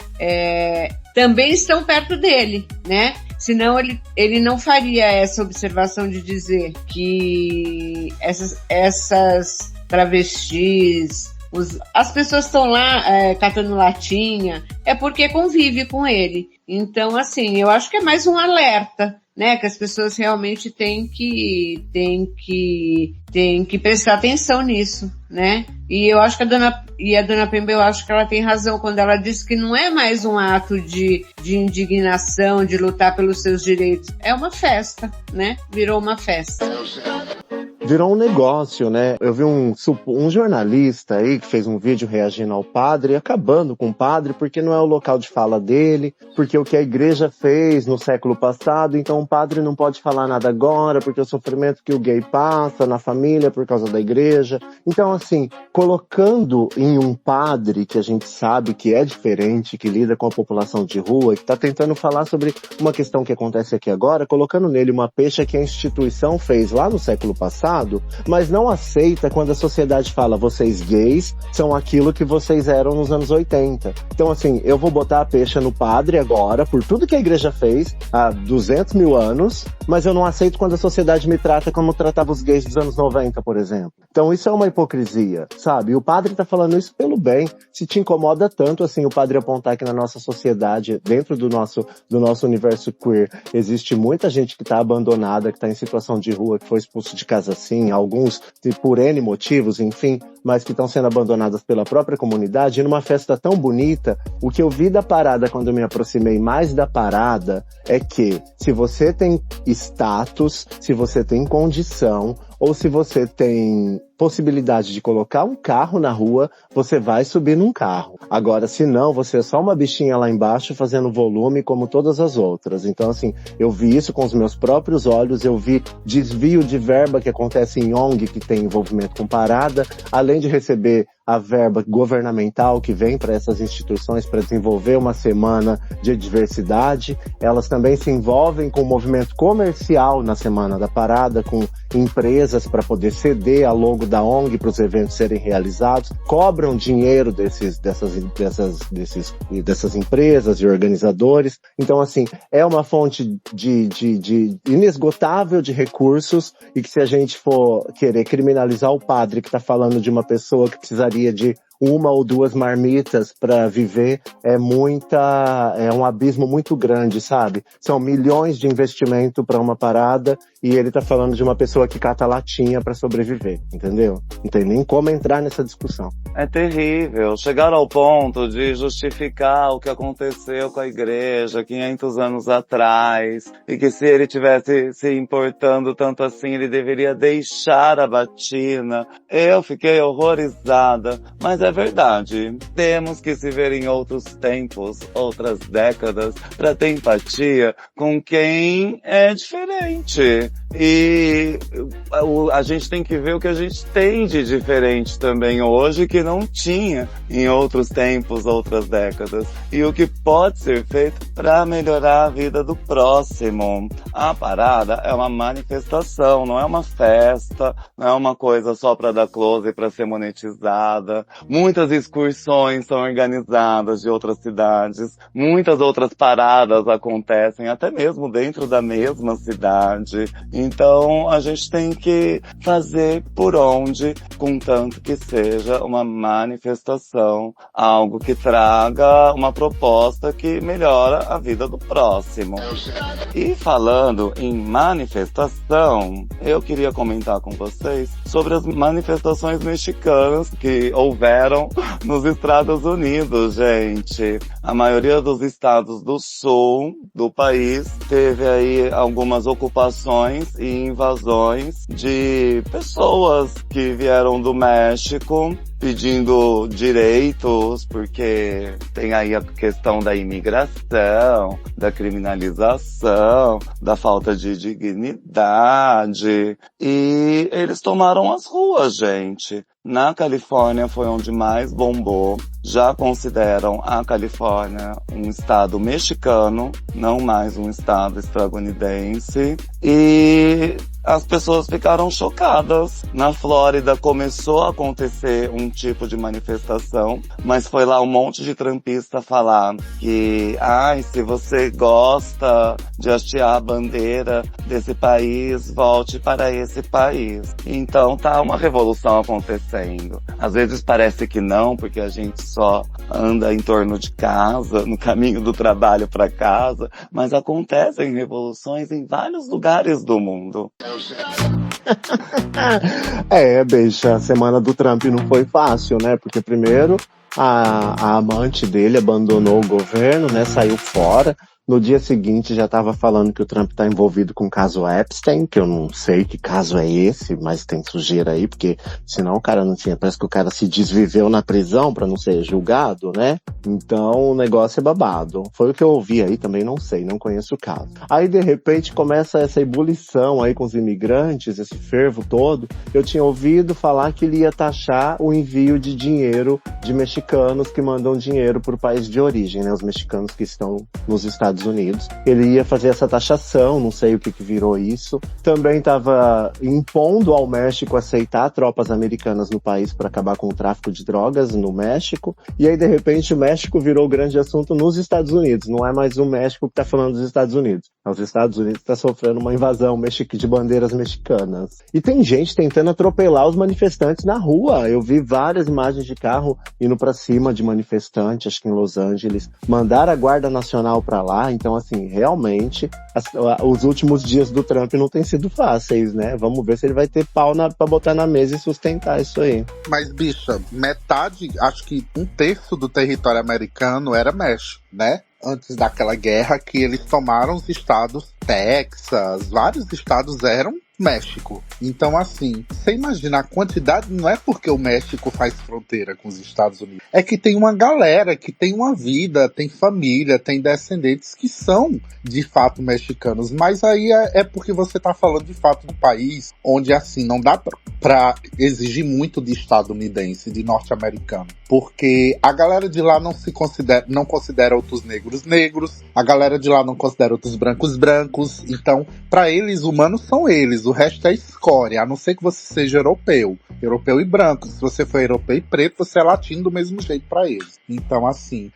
B: também estão perto dele, né? Senão ele não faria essa observação de dizer que essas travestis, as pessoas estão lá catando latinha, é porque convive com ele. Então, assim, eu acho que é mais um alerta, né? Que as pessoas realmente têm que prestar atenção nisso, né? E eu acho que a dona Pemba, eu acho que ela tem razão quando ela diz que não é mais um ato de indignação, de lutar pelos seus direitos. É uma festa, né? Virou uma festa.
D: Virou um negócio, né? Eu vi um jornalista aí que fez um vídeo reagindo ao padre, acabando com o padre, porque não é o local de fala dele, porque o que a igreja fez no século passado, então o padre não pode falar nada agora, porque o sofrimento que o gay passa na família por causa da igreja. Então, assim, colocando em um padre que a gente sabe que é diferente, que lida com a população de rua, que tá tentando falar sobre uma questão que acontece aqui agora, colocando nele uma pecha que a instituição fez lá no século passado, mas não aceita quando a sociedade fala vocês gays são aquilo que vocês eram nos anos 80. Então, assim, eu vou botar a pecha no padre agora, por tudo que a igreja fez há 200 mil anos, mas eu não aceito quando a sociedade me trata como tratava os gays dos anos 90, por exemplo. Então, isso é uma hipocrisia, sabe? E o padre tá falando isso pelo bem. Se te incomoda tanto, assim, o padre apontar que na nossa sociedade, dentro do nosso universo queer, existe muita gente que tá abandonada, que tá em situação de rua, que foi expulso de casa assim, alguns por N motivos, enfim, mas que estão sendo abandonadas pela própria comunidade. E numa festa tão bonita, o que eu vi da parada quando eu me aproximei mais da parada é que se você tem status, se você tem condição, ou se você tem possibilidade de colocar um carro na rua, você vai subir num carro. Agora, se não, você é só uma bichinha lá embaixo fazendo volume como todas as outras. Então, assim, eu vi isso com os meus próprios olhos, eu vi desvio de verba que acontece em ONG que tem envolvimento com parada, além de receber a verba governamental que vem para essas instituições para desenvolver uma semana de diversidade. Elas também se envolvem com o movimento comercial na Semana da Parada, com empresas para poder ceder a logo da ONG para os eventos serem realizados, cobram dinheiro dessas empresas e organizadores. Então, assim, é uma fonte de inesgotável de recursos, e que se a gente for querer criminalizar o padre que está falando de uma pessoa que precisaria de uma ou duas marmitas para viver, é um abismo muito grande, sabe? São milhões de investimento para uma parada e ele tá falando de uma pessoa que cata latinha para sobreviver, entendeu? Não tem nem como entrar nessa discussão.
A: É terrível. Chegaram ao ponto de justificar o que aconteceu com a igreja 500 anos atrás, e que se ele tivesse se importando tanto assim, ele deveria deixar a batina. Eu fiquei horrorizada, mas é verdade. Temos que se ver em outros tempos, outras décadas, para ter empatia com quem é diferente. E a gente tem que ver o que a gente tem de diferente também hoje, que não tinha em outros tempos, outras décadas. E o que pode ser feito para melhorar a vida do próximo. A parada é uma manifestação, não é uma festa, não é uma coisa só para dar close, para ser monetizada. Muitas excursões são organizadas de outras cidades, muitas outras paradas acontecem, até mesmo dentro da mesma cidade. Então a gente tem que fazer por onde, contanto que seja uma manifestação, algo que traga uma proposta que melhora a vida do próximo. E falando em manifestação, eu queria comentar com vocês sobre as manifestações mexicanas que houveram nos Estados Unidos, gente. A maioria dos estados do sul do país teve aí algumas ocupações e invasões de pessoas que vieram do México pedindo direitos, porque tem aí a questão da imigração, da criminalização, da falta de dignidade, e eles tomaram as ruas, gente. Na Califórnia foi onde mais bombou. Já consideram a Califórnia um estado mexicano, não mais um estado estadunidense. E as pessoas ficaram chocadas. Na Flórida começou a acontecer um tipo de manifestação, mas foi lá um monte de trampista falar que, se você gosta de hastear a bandeira desse país, volte para esse país. Então tá uma revolução acontecendo. Às vezes parece que não, porque a gente só anda em torno de casa, no caminho do trabalho para casa, mas acontecem revoluções em vários lugares do mundo.
D: Bicha, a semana do Trump não foi fácil, né? Porque primeiro a amante dele abandonou o governo, né? Saiu fora. No dia seguinte já estava falando que o Trump está envolvido com o caso Epstein, que eu não sei que caso é esse, mas tem sujeira aí, porque senão o cara não tinha, parece que o cara se desviveu na prisão para não ser julgado, né? Então o negócio é babado. Foi o que eu ouvi aí, também não sei, não conheço o caso. Aí de repente começa essa ebulição aí com os imigrantes, esse fervo todo. Eu tinha ouvido falar que ele ia taxar o envio de dinheiro de mexicanos que mandam dinheiro para o país de origem, né? Os mexicanos que estão nos Estados Unidos. Ele ia fazer essa taxação, não sei o que virou isso. Também estava impondo ao México aceitar tropas americanas no país para acabar com o tráfico de drogas no México. E aí, de repente, o México virou grande assunto nos Estados Unidos. Não é mais o México que está falando dos Estados Unidos. Os Estados Unidos estão sofrendo uma invasão de bandeiras mexicanas. E tem gente tentando atropelar os manifestantes na rua. Eu vi várias imagens de carro indo pra cima de manifestante, acho que em Los Angeles. Mandaram a Guarda Nacional pra lá. Então, assim, realmente, os últimos dias do Trump não têm sido fáceis, né? Vamos ver se ele vai ter pau pra botar na mesa e sustentar isso aí.
C: Mas, bicha, metade, acho que 1/3 do território americano era México, né? Antes daquela guerra que eles tomaram os estados, Texas, vários estados eram México. Então, assim, você imagina a quantidade, não é porque o México faz fronteira com os Estados Unidos, é que tem uma galera que tem uma vida, tem família, tem descendentes que são de fato mexicanos, mas aí é porque você tá falando de fato do país onde, assim, não dá pra exigir muito de estadunidense, de norte-americano, porque a galera de lá não considera outros negros, a galera de lá não considera outros brancos, então, pra eles, humanos são eles, o resto é escória, a não ser que você seja europeu e branco. Se você for europeu e preto, você é latino do mesmo jeito pra eles. Então, assim,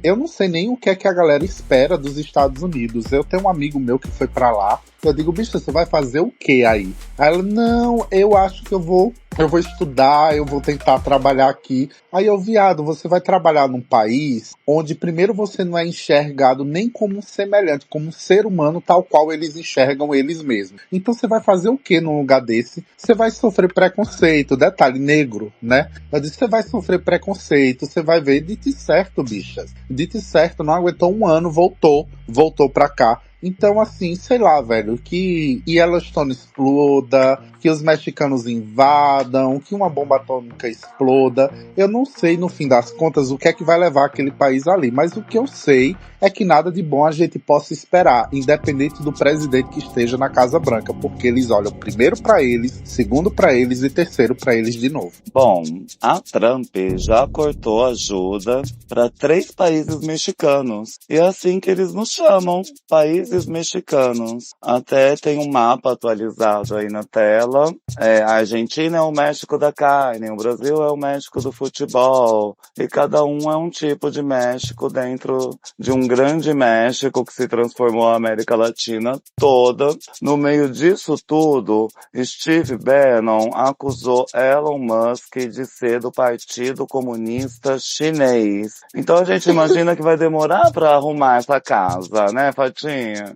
C: eu não sei nem o que é que a galera espera dos Estados Unidos. Eu tenho um amigo meu que foi pra lá, eu digo, bicho, você vai fazer o que aí? Aí ela, não, eu acho que eu vou estudar, eu vou tentar trabalhar aqui. Aí eu, viado, você vai trabalhar num país onde primeiro você não é enxergado nem como um semelhante, como um ser humano tal qual eles enxergam eles mesmos. Então você vai fazer o que num lugar desse? Você vai sofrer preconceito, detalhe, negro, né? Eu disse, você vai sofrer preconceito, você vai ver, dito e certo, bichas. Dito e certo, não aguentou um ano, voltou pra cá. Então, assim, sei lá, velho, que Yellowstone exploda, que os mexicanos invadam, que uma bomba atômica exploda. Eu não sei, no fim das contas, o que é que vai levar aquele país ali. Mas o que eu sei é que nada de bom a gente possa esperar, independente do presidente que esteja na Casa Branca, porque eles olham primeiro pra eles, segundo pra eles e terceiro pra eles de novo.
A: Bom, a Trump já cortou ajuda para 3 países mexicanos. E é assim que eles nos chamam, países mexicanos. Até tem um mapa atualizado aí na tela. A Argentina é o México da carne, o Brasil é o México do futebol. E cada um é um tipo de México dentro de um grande México que se transformou a América Latina toda. No meio disso tudo, Steve Bannon acusou Elon Musk de ser do Partido Comunista Chinês. Então a gente imagina que vai demorar para arrumar essa casa, né, Fatinha?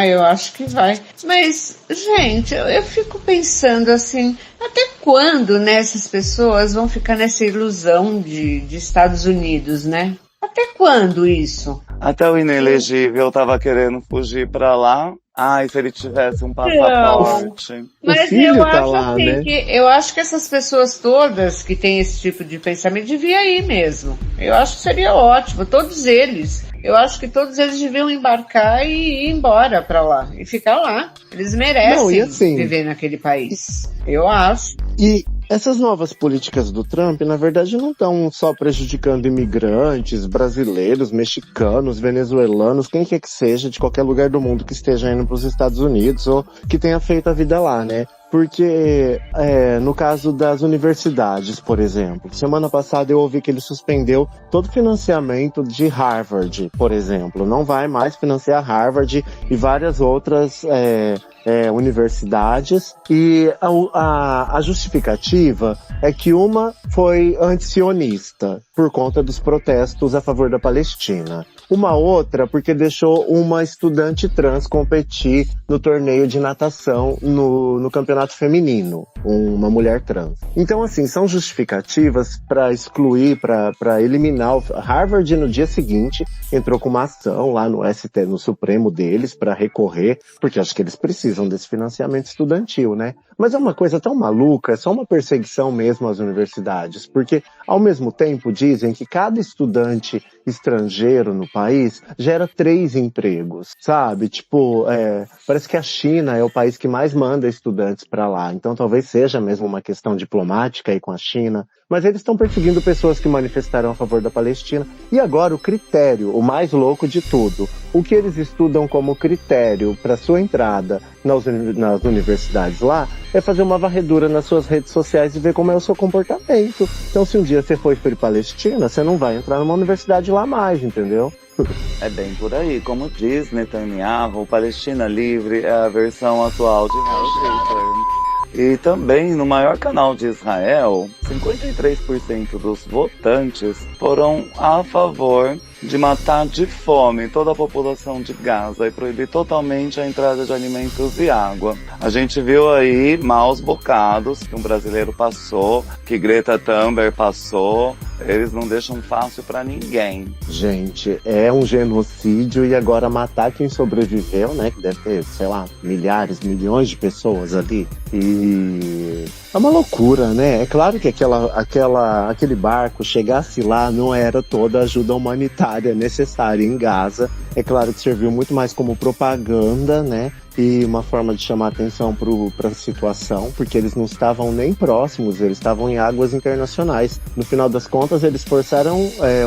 B: Eu acho que vai. Mas, gente, eu fico pensando assim, até quando, né, essas pessoas vão ficar nessa ilusão de Estados Unidos, né? Até quando isso?
A: Até o inelegível tava querendo fugir pra lá. Ai, se ele tivesse um passaporte.
B: Mas
D: filho
B: eu
D: tá
B: acho
D: lá,
B: assim,
D: né?
B: eu acho que essas pessoas todas que têm esse tipo de pensamento deviam ir mesmo. Eu acho que seria ótimo, todos eles. Eu acho que todos eles deviam embarcar e ir embora pra lá. E ficar lá. Eles merecem
D: Não, e assim,
B: viver naquele país. Eu acho.
D: E essas novas políticas do Trump, na verdade, não estão só prejudicando imigrantes, brasileiros, mexicanos, venezuelanos, quem quer que seja, de qualquer lugar do mundo que esteja indo para os Estados Unidos ou que tenha feito a vida lá, né? Porque, no caso das universidades, por exemplo, semana passada eu ouvi que ele suspendeu todo o financiamento de Harvard, por exemplo. Não vai mais financiar Harvard e várias outras universidades. E a justificativa é que uma foi anti-sionista, por conta dos protestos a favor da Palestina. Uma outra porque deixou uma estudante trans competir no torneio de natação no campeonato feminino, uma mulher trans. Então, assim, são justificativas para excluir, para eliminar o Harvard. No dia seguinte entrou com uma ação lá no ST, no Supremo deles, para recorrer, porque acho que eles precisam desse financiamento estudantil, né? Mas é uma coisa tão maluca, é só uma perseguição mesmo às universidades, porque ao mesmo tempo dizem que cada estudante estrangeiro no país gera 3 empregos, sabe? Tipo, parece que a China é o país que mais manda estudantes para lá, então talvez seja mesmo uma questão diplomática aí com a China, mas eles estão perseguindo pessoas que manifestaram a favor da Palestina. E agora o critério, o mais louco de tudo, o que eles estudam como critério para sua entrada nas universidades lá, é fazer uma varredura nas suas redes sociais e ver como é o seu comportamento. Então, se um dia você for para Palestina, você não vai entrar numa universidade lá mais, entendeu?
A: É bem por aí. Como diz Netanyahu, Palestina Livre é a versão atual de Heil Hitler. E também no maior canal de Israel, 53% dos votantes foram a favor de matar de fome toda a população de Gaza e proibir totalmente a entrada de alimentos e água. A gente viu aí maus bocados que um brasileiro passou, que Greta Thunberg passou. Eles não deixam fácil pra ninguém.
D: Gente, é um genocídio e agora matar quem sobreviveu, né? Que deve ter, sei lá, milhares, milhões de pessoas ali. E é uma loucura, né? É claro que aquele barco chegasse lá não era toda a ajuda humanitária necessária em Gaza. É claro que serviu muito mais como propaganda, né? E uma forma de chamar atenção para a situação, porque eles não estavam nem próximos, eles estavam em águas internacionais. No final das contas, eles forçaram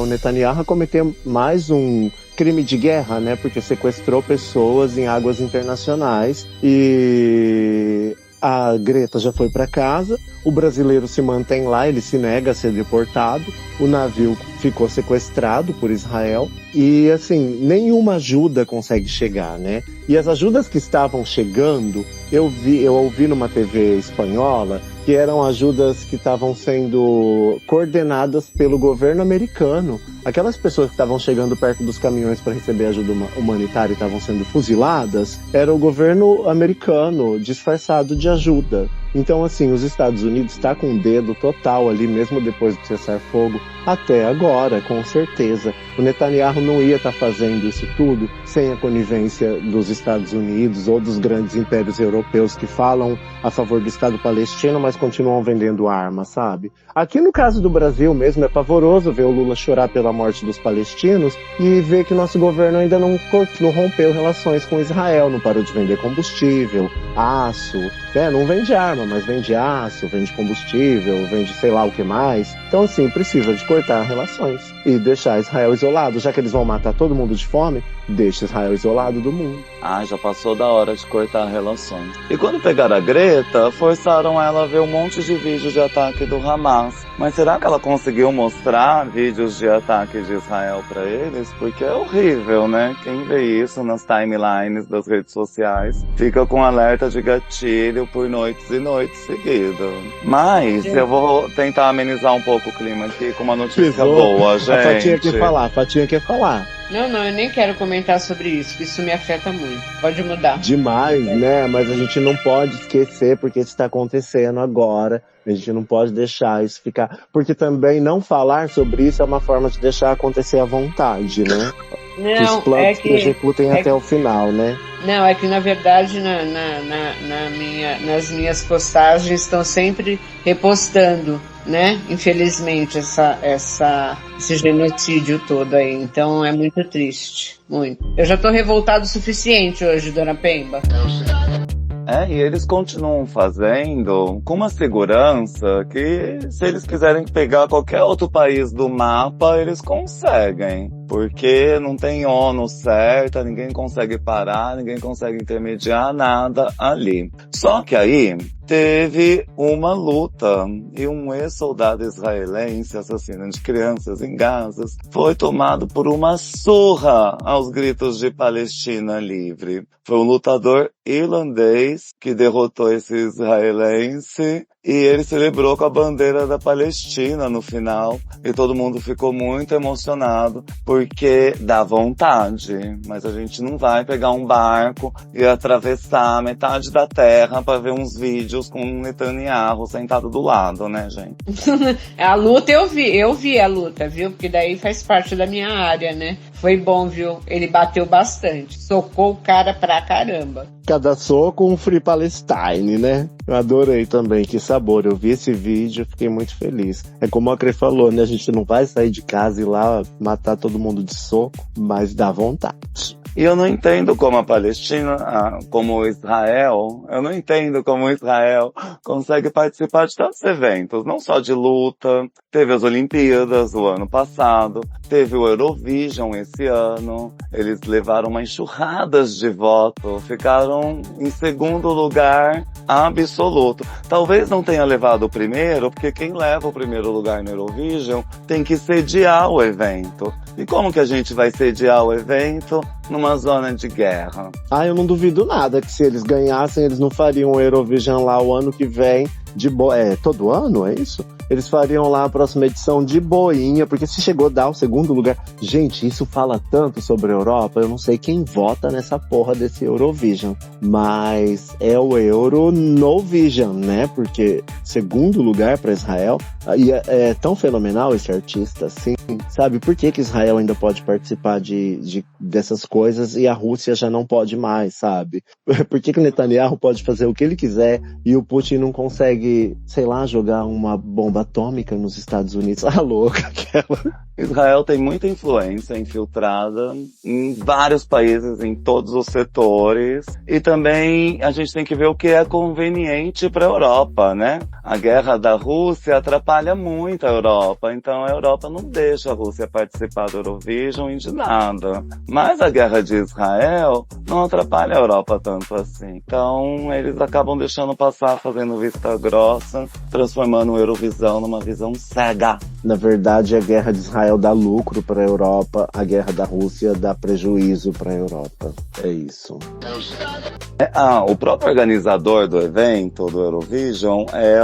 D: o Netanyahu a cometer mais um crime de guerra, né? Porque sequestrou pessoas em águas internacionais e a Greta já foi para casa, o brasileiro se mantém lá, ele se nega a ser deportado, o navio ficou sequestrado por Israel e, assim, nenhuma ajuda consegue chegar, né? E as ajudas que estavam chegando, eu ouvi numa TV espanhola que eram ajudas que estavam sendo coordenadas pelo governo americano. Aquelas pessoas que estavam chegando perto dos caminhões para receber ajuda humanitária e estavam sendo fuziladas, era o governo americano disfarçado de ajuda. Então, assim, os Estados Unidos está com o dedo total ali, mesmo depois do cessar-fogo, até agora, com certeza. O Netanyahu não ia estar fazendo isso tudo sem a conivência dos Estados Unidos ou dos grandes impérios europeus que falam a favor do Estado palestino, mas continuam vendendo armas, sabe? Aqui no caso do Brasil mesmo, é pavoroso ver o Lula chorar pela morte dos palestinos e ver que nosso governo ainda não rompeu relações com Israel, não parou de vender combustível, aço, né? Não vende arma, mas vende aço, vende combustível, vende sei lá o que mais. Então, assim, precisa de cortar relações e deixar Israel isolado. Já que eles vão matar todo mundo de fome, deixa Israel isolado do mundo.
A: Ah, já passou da hora de cortar relações. E quando pegaram a Greta, forçaram ela a ver um monte de vídeos de ataque do Hamas. Mas será que ela conseguiu mostrar vídeos de ataque de Israel pra eles? Porque é horrível, né? Quem vê isso nas timelines das redes sociais fica com alerta de gatilho por noites e noites seguidas. Mas eu vou tentar amenizar um pouco o clima aqui com uma notícia boa, gente.
D: A Fatinha quer falar.
B: Não, eu nem quero comentar sobre isso, isso me afeta muito. Pode mudar.
D: Demais, né? Mas a gente não pode esquecer porque isso está acontecendo agora. A gente não pode deixar isso ficar... Porque também não falar sobre isso é uma forma de deixar acontecer à vontade, né?
B: Não,
D: que os planos se executem até o final, né?
B: Não, é que na verdade nas minhas postagens estão sempre repostando, né? Infelizmente esse genocídio todo aí. Então é muito triste, muito. Eu já tô revoltado o suficiente hoje, dona Pemba.
A: E eles continuam fazendo com uma segurança que, se eles quiserem pegar qualquer outro país do mapa, eles conseguem. Porque não tem ONU certa, ninguém consegue parar, ninguém consegue intermediar nada ali. Só que aí teve uma luta e um ex-soldado israelense, assassino de crianças em Gaza, foi tomado por uma surra aos gritos de Palestina livre. Foi um lutador irlandês que derrotou esse israelense e ele celebrou com a bandeira da Palestina no final. E todo mundo ficou muito emocionado, porque dá vontade. Mas a gente não vai pegar um barco e atravessar metade da terra para ver uns vídeos com o Netanyahu sentado do lado, né, gente?
B: A luta eu vi a luta, viu? Porque daí faz parte da minha área, né? Foi bom, viu? Ele bateu bastante. Socou o cara pra caramba.
D: Cada soco um Free Palestine, né? Eu adorei também, que sabor. Eu vi esse vídeo, fiquei muito feliz. É como a Cre falou, né? A gente não vai sair de casa e ir lá matar todo mundo de soco, mas dá vontade.
A: E eu não entendo como a Palestina, como Israel, eu não entendo como Israel consegue participar de tantos eventos, não só de luta. Teve as Olimpíadas o ano passado, teve o Eurovision esse ano, eles levaram uma enxurrada de voto, ficaram em segundo lugar absoluto. Talvez não tenha levado o primeiro, porque quem leva o primeiro lugar no Eurovision tem que sediar o evento. E como que a gente vai sediar o evento numa zona de guerra?
D: Eu não duvido nada que se eles ganhassem, eles não fariam o Eurovision lá o ano que vem de todo ano, é isso? Eles fariam lá a próxima edição de boinha, porque se chegou a dar o segundo lugar... Gente, isso fala tanto sobre a Europa, eu não sei quem vota nessa porra desse Eurovision. Mas é o Euronovision, né? Porque segundo lugar para Israel, e é tão fenomenal esse artista, assim, sabe? Por que Israel ainda pode participar dessas coisas e a Rússia já não pode mais, sabe? Por que o Netanyahu pode fazer o que ele quiser e o Putin não consegue, sei lá, jogar uma bomba atômica nos Estados Unidos? Louca aquela.
A: Israel tem muita influência infiltrada em vários países, em todos os setores. E também a gente tem que ver o que é conveniente para a Europa, né? A guerra da Rússia atrapalha muito a Europa. Então a Europa não deixa a Rússia participar do Eurovision e de nada. Mas a guerra de Israel não atrapalha a Europa tanto assim. Então eles acabam deixando passar, fazendo vista grossa, transformando o Eurovisão numa visão cega.
D: Na verdade, a guerra de Israel dá lucro para a Europa, a guerra da Rússia dá prejuízo para a Europa. É isso.
A: O próprio organizador do evento, do Eurovision, é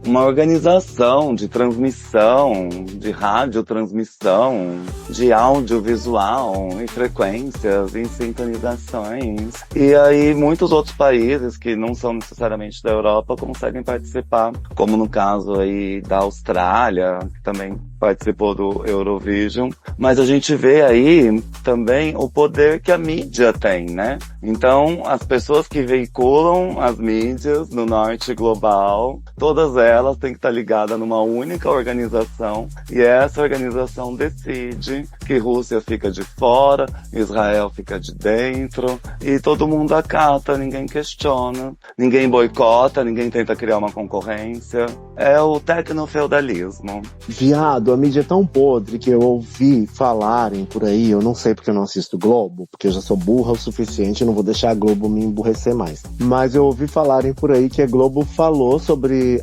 A: uma organização de transmissão, de radiotransmissão, de audiovisual, em frequências, em sintonizações. E aí muitos outros países que não são necessariamente da Europa conseguem participar, como no caso aí da Austrália, que também participou do Eurovision, mas a gente vê aí também o poder que a mídia tem, né? Então, as pessoas que veiculam as mídias no norte global, todas elas têm que estar ligadas numa única organização, e essa organização decide que Rússia fica de fora, Israel fica de dentro, e todo mundo acata, ninguém questiona, ninguém boicota, ninguém tenta criar uma concorrência. É o tecnofeudalismo.
D: Viado, a mídia é tão podre que eu ouvi falarem por aí, eu não sei porque eu não assisto Globo, porque eu já sou burra o suficiente, eu não vou deixar a Globo me emburrecer mais. Mas eu ouvi falarem por aí que a Globo falou sobre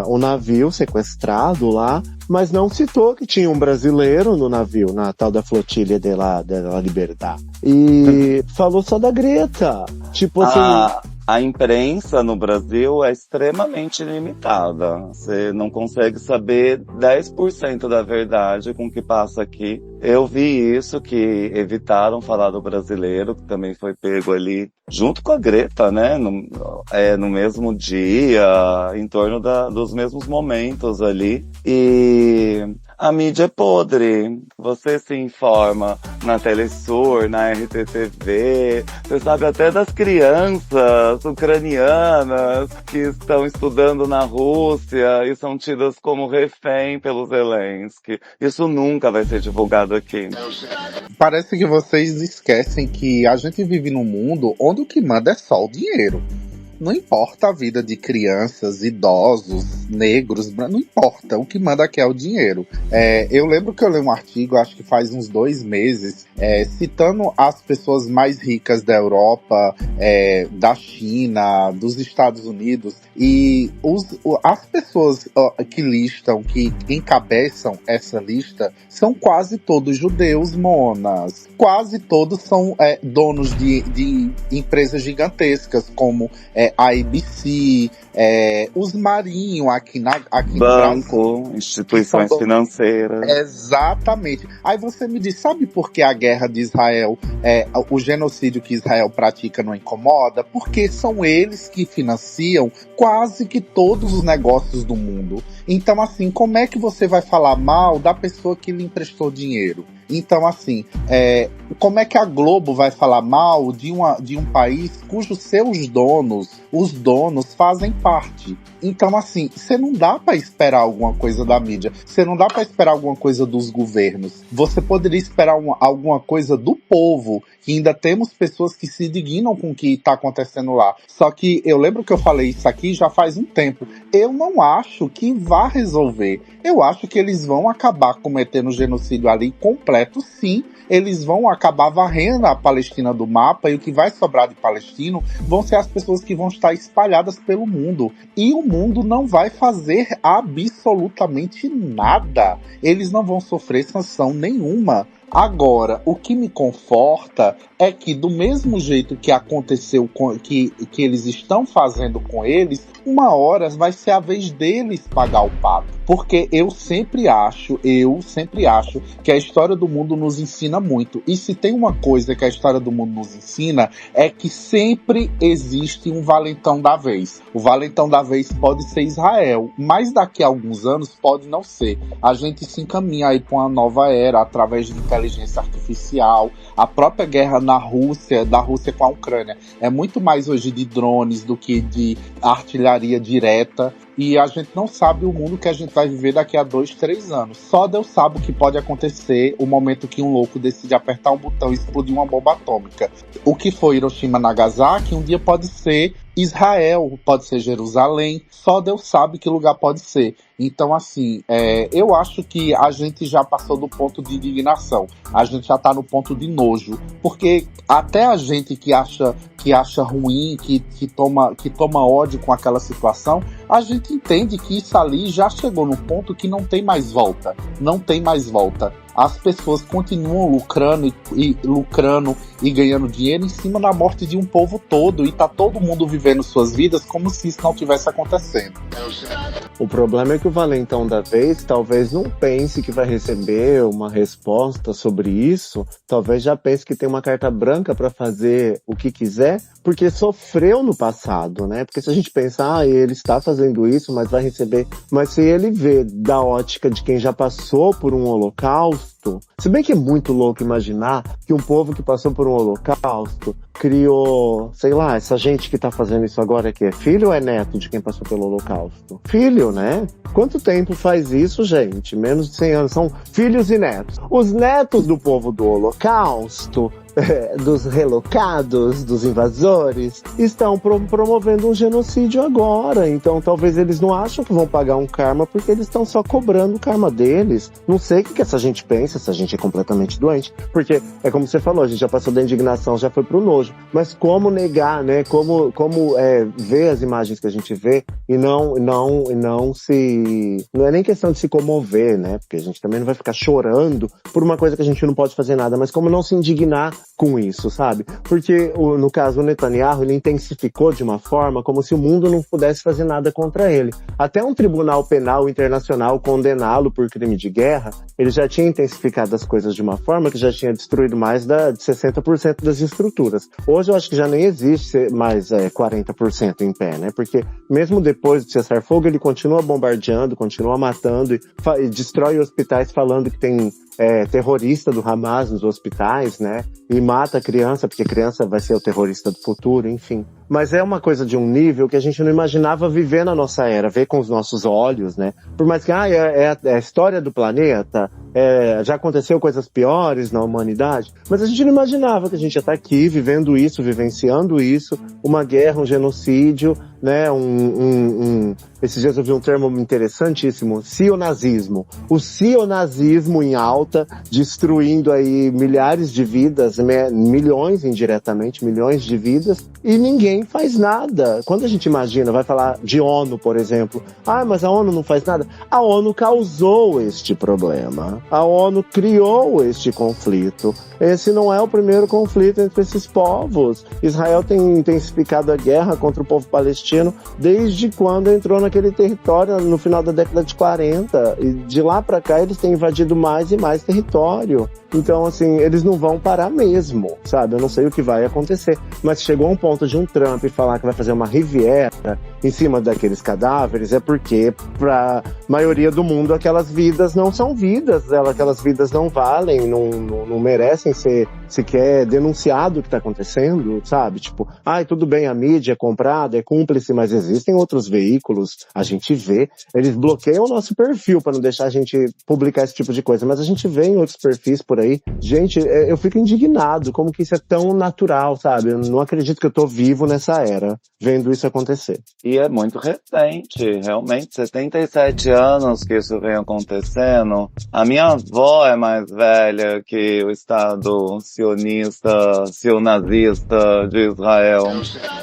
D: o navio sequestrado lá, mas não citou que tinha um brasileiro no navio, na tal da flotilha de la Liberdade. E falou só da Greta. Tipo assim...
A: A imprensa no Brasil é extremamente limitada. Você não consegue saber 10% da verdade com o que passa aqui. Eu vi isso, que evitaram falar do brasileiro, que também foi pego ali junto com a Greta, né? No mesmo dia, em torno dos mesmos momentos ali. E a mídia é podre. Você se informa na Telesur, na RTTV, você sabe até das crianças ucranianas que estão estudando na Rússia e são tidas como refém pelo Zelensky. Isso nunca vai ser divulgado aqui.
C: Parece que vocês esquecem que a gente vive num mundo onde o que manda é só o dinheiro. Não importa a vida de crianças, idosos, negros, não importa. O que manda aqui é o dinheiro. Eu lembro que eu li um artigo, acho que faz uns 2 meses, citando as pessoas mais ricas da Europa, da China, dos Estados Unidos. E as pessoas que listam, que encabeçam essa lista, são quase todos judeus, monas. Quase todos são donos de empresas gigantescas, como a ABC, os Marinho aqui no
A: Brasil. Instituições financeiras.
C: Exatamente. Aí você me diz, sabe por que a guerra de Israel, o genocídio que Israel pratica não incomoda? Porque são eles que financiam quase que todos os negócios do mundo. Então, assim, como é que você vai falar mal da pessoa que lhe emprestou dinheiro? Então, assim, como é que a Globo vai falar mal de um país cujos seus donos, os donos, fazem parte? Então, assim, você não dá pra esperar alguma coisa da mídia. Você não dá pra esperar alguma coisa dos governos. Você poderia esperar alguma coisa do povo, que ainda temos pessoas que se indignam com o que tá acontecendo lá. Só que eu lembro que eu falei isso aqui já faz um tempo. Eu não acho que vá resolver. Eu acho que eles vão acabar cometendo genocídio ali completo, sim. Eles vão acabar varrendo a Palestina do mapa, e o que vai sobrar de palestino vão ser as pessoas que vão estar espalhadas pelo mundo. E o mundo não vai fazer absolutamente nada. Eles não vão sofrer sanção nenhuma. Agora, o que me conforta é que, do mesmo jeito que aconteceu que eles estão fazendo com eles, uma hora vai ser a vez deles pagar o pato. Porque eu sempre acho que a história do mundo nos ensina muito. E se tem uma coisa que a história do mundo nos ensina, é que sempre existe um valentão da vez. O valentão da vez pode ser Israel, mas daqui a alguns anos pode não ser. A gente se encaminha aí para uma nova era através de inteligência artificial. A própria guerra da Rússia com a Ucrânia, é muito mais hoje de drones do que de artilharia direta. E a gente não sabe o mundo que a gente vai viver daqui a 2, 3 anos. Só Deus sabe o que pode acontecer o momento que um louco decide apertar um botão e explodir uma bomba atômica. O que foi Hiroshima e Nagasaki, um dia pode ser Israel, pode ser Jerusalém. Só Deus sabe que lugar pode ser. Então, assim, eu acho que a gente já passou do ponto de indignação. A gente já tá no ponto de nojo. Porque até a gente que acha ruim, que toma ódio com aquela situação, a gente entende que isso ali já chegou no ponto que não tem mais volta. Não tem mais volta. As pessoas continuam lucrando e ganhando dinheiro em cima da morte de um povo todo, e tá todo mundo vivendo suas vidas como se isso não tivesse acontecendo.
D: O problema é que o valentão da vez talvez não pense que vai receber uma resposta sobre isso, talvez já pense que tem uma carta branca para fazer o que quiser, porque sofreu no passado, né? Porque se a gente pensar, ele está fazendo isso, mas vai receber... Mas se ele vê da ótica de quem já passou por um holocausto, se bem que é muito louco imaginar que um povo que passou por um holocausto criou, sei lá, essa gente que tá fazendo isso agora aqui é filho ou é neto de quem passou pelo holocausto? Filho, né? Quanto tempo faz isso, gente? Menos de 100 anos. São filhos e netos. Os netos do povo do holocausto, dos relocados, dos invasores, estão promovendo um genocídio agora. Então talvez eles não acham que vão pagar um karma, porque eles estão só cobrando o karma deles. Não sei o que essa gente pensa, essa gente é completamente doente. Porque, é como você falou, a gente já passou da indignação, já foi pro nojo. Mas como negar, né? Como ver as imagens que a gente vê e não se... Não é nem questão de se comover, né? Porque a gente também não vai ficar chorando por uma coisa que a gente não pode fazer nada, mas como não se indignar com isso, sabe? Porque, no caso, o Netanyahu, ele intensificou de uma forma como se o mundo não pudesse fazer nada contra ele. Até um tribunal penal internacional condená-lo por crime de guerra, ele já tinha intensificado as coisas de uma forma que já tinha destruído mais de 60% das estruturas. Hoje eu acho que já nem existe mais 40% em pé, né? Porque mesmo depois de cessar fogo, ele continua bombardeando, continua matando e destrói hospitais falando que tem terrorista do Hamas nos hospitais, né? E mata a criança, porque a criança vai ser o terrorista do futuro, enfim. Mas é uma coisa de um nível que a gente não imaginava viver na nossa era, ver com os nossos olhos, né? Por mais que é a história do planeta, já aconteceu coisas piores na humanidade, mas a gente não imaginava que a gente ia estar aqui vivendo isso, vivenciando isso, uma guerra, um genocídio, né? Esses dias eu vi um termo interessantíssimo, sionazismo. O sionazismo em alta, destruindo aí milhares de vidas, milhões indiretamente, milhões de vidas, e ninguém faz nada. Quando a gente imagina, vai falar de ONU, por exemplo, mas a ONU não faz nada. A ONU causou este problema. A ONU criou este conflito. Esse não é o primeiro conflito entre esses povos. Israel tem intensificado a guerra contra o povo palestino desde quando entrou naquele território no final da década de 40. E de lá para cá eles têm invadido mais e mais território. Então, assim, eles não vão parar mesmo, sabe? Eu não sei o que vai acontecer. Mas chegou a um ponto de um Trump falar que vai fazer uma Riviera em cima daqueles cadáveres, é porque pra maioria do mundo aquelas vidas não são vidas, aquelas vidas não valem, não merecem ser sequer denunciado o que tá acontecendo, sabe? Tipo, ai, tudo bem, a mídia é comprada, é cúmplice, mas existem outros veículos, a gente vê, eles bloqueiam o nosso perfil para não deixar a gente publicar esse tipo de coisa, mas a gente vê em outros perfis por aí. Gente, eu fico indignado, como que isso é tão natural, sabe? Eu não acredito que eu tô vivo nessa era, vendo isso acontecer.
A: E é muito recente, realmente, 77 anos que isso vem acontecendo. A minha avó é mais velha que o Estado sionista, sionazista de Israel.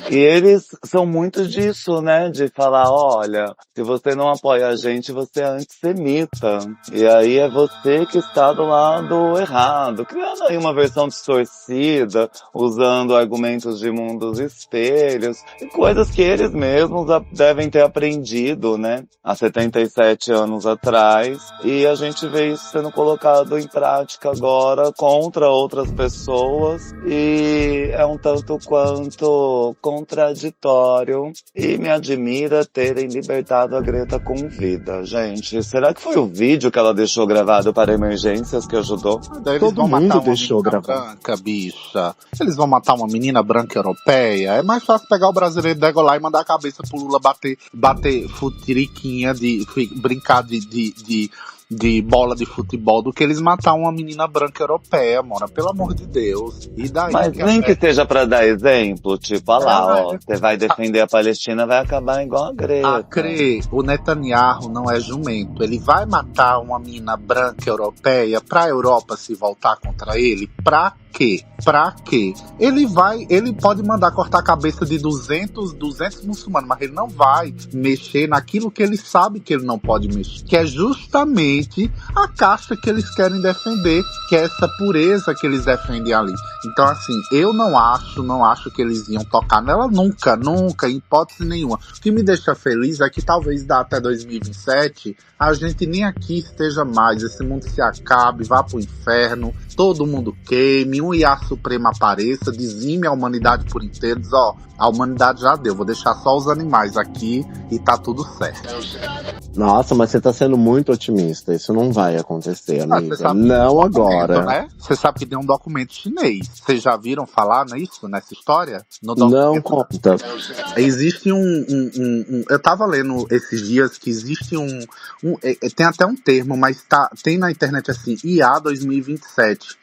A: E eles são muito disso, né? De falar, olha, se você não apoia a gente, você é antissemita. E aí é você que está do lado errado. Criando aí uma versão distorcida, usando argumentos de mundos espelhos, e coisas que eles mesmos devem ter aprendido, né? Há 77 anos atrás. E a gente vê isso sendo colocado em prática agora contra outras pessoas. E é um tanto quanto contraditório. E me admira terem libertado a Greta com vida, gente. Será que foi o vídeo que ela deixou gravado para emergências que ajudou?
C: Daí eles
D: Todo
C: vão matar
D: mundo
C: uma
D: deixou
C: menina
D: gravar.
C: branca, bicha. Eles vão matar uma menina branca europeia. É mais fácil pegar o brasileiro degolar e mandar a cabeça pro Lula bater futiriquinha, brincar de bola de futebol, do que eles matar uma menina branca europeia, mora, pelo amor de Deus. E daí?
A: Mas nem que seja pra dar exemplo, tipo, olha lá, ó, você vai defender a Palestina, vai acabar igual a Greta.
C: O Netanyahu não é jumento. Ele vai matar uma menina branca europeia pra Europa se voltar contra ele? Pra quê? Pra quê? Ele pode mandar cortar a cabeça de 200 muçulmanos, mas ele não vai mexer naquilo que ele sabe que ele não pode mexer, que é justamente a casta que eles querem defender, que é essa pureza que eles defendem ali. Então, assim, eu não acho que eles iam tocar nela nunca, em hipótese nenhuma. O que me deixa feliz é que talvez até 2027 a gente nem aqui esteja mais, esse mundo se acabe, vá pro inferno, todo mundo queime, um IA Supremo apareça, dizime a humanidade por inteiro, diz, ó, a humanidade já deu, vou deixar só os animais aqui e tá tudo certo.
D: Nossa, mas você tá sendo muito otimista. Isso não vai acontecer, amiga.
C: Você sabe
D: Não agora.
C: Né? Você sabe que tem um documento chinês. Vocês já viram falar nisso, nessa história? No
D: Não conta.
C: Existe eu tava lendo esses dias que existe tem até um termo, mas tem na internet assim, IA 2027.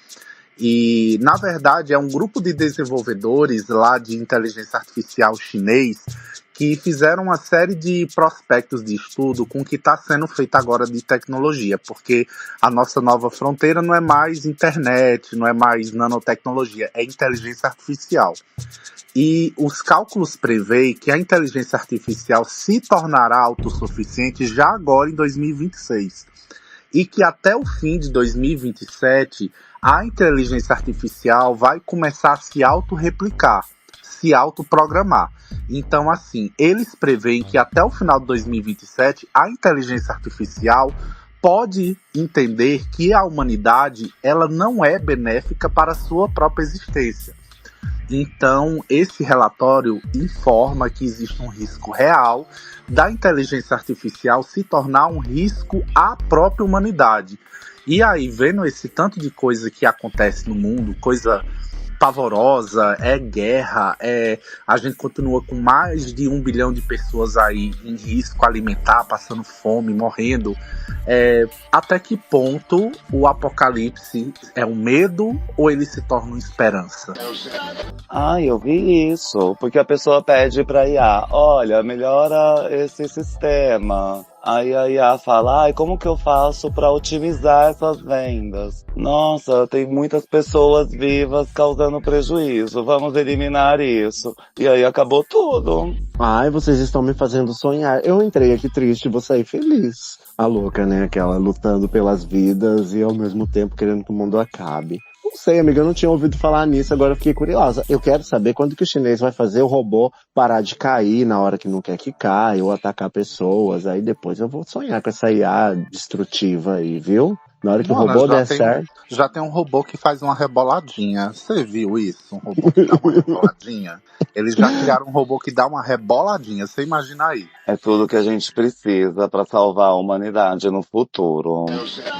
C: E, na verdade, é um grupo de desenvolvedores lá de inteligência artificial chinês que fizeram uma série de prospectos de estudo com o que está sendo feito agora de tecnologia, porque a nossa nova fronteira não é mais internet, não é mais nanotecnologia, é inteligência artificial. E os cálculos preveem que a inteligência artificial se tornará autossuficiente já agora em 2026. E que até o fim de 2027, a inteligência artificial vai começar a se autorreplicar, se autoprogramar. Então, assim, eles preveem que até o final de 2027, a inteligência artificial pode entender que a humanidade ela não é benéfica para a sua própria existência. Então, esse relatório informa que existe um risco real da inteligência artificial se tornar um risco à própria humanidade. E aí, vendo esse tanto de coisa que acontece no mundo, coisa pavorosa, é guerra, a gente continua com mais de 1 bilhão de pessoas aí em risco alimentar, passando fome, morrendo. Até que ponto o apocalipse é um medo ou ele se torna uma esperança?
A: Eu vi isso, porque a pessoa pede pra IA, olha, melhora esse sistema. Aí a IA fala, como que eu faço pra otimizar essas vendas? Nossa, tem muitas pessoas vivas causando prejuízo, vamos eliminar isso. E aí acabou tudo.
D: Vocês estão me fazendo sonhar. Eu entrei aqui triste e vou sair feliz. A louca, né? Aquela lutando pelas vidas e ao mesmo tempo querendo que o mundo acabe. Não sei, amiga, eu não tinha ouvido falar nisso, agora eu fiquei curiosa. Eu quero saber quando que o chinês vai fazer o robô parar de cair na hora que não quer que caia, ou atacar pessoas. Aí depois eu vou sonhar com essa IA destrutiva aí, viu? Na hora que o
C: Mona,
D: robô
C: já
D: der
C: tem-
D: certo.
C: Já tem um robô que faz uma reboladinha. Você viu isso? Um robô que dá uma reboladinha? Eles já criaram um robô que dá uma reboladinha. Você imagina aí.
A: É tudo que a gente precisa para salvar a humanidade no futuro.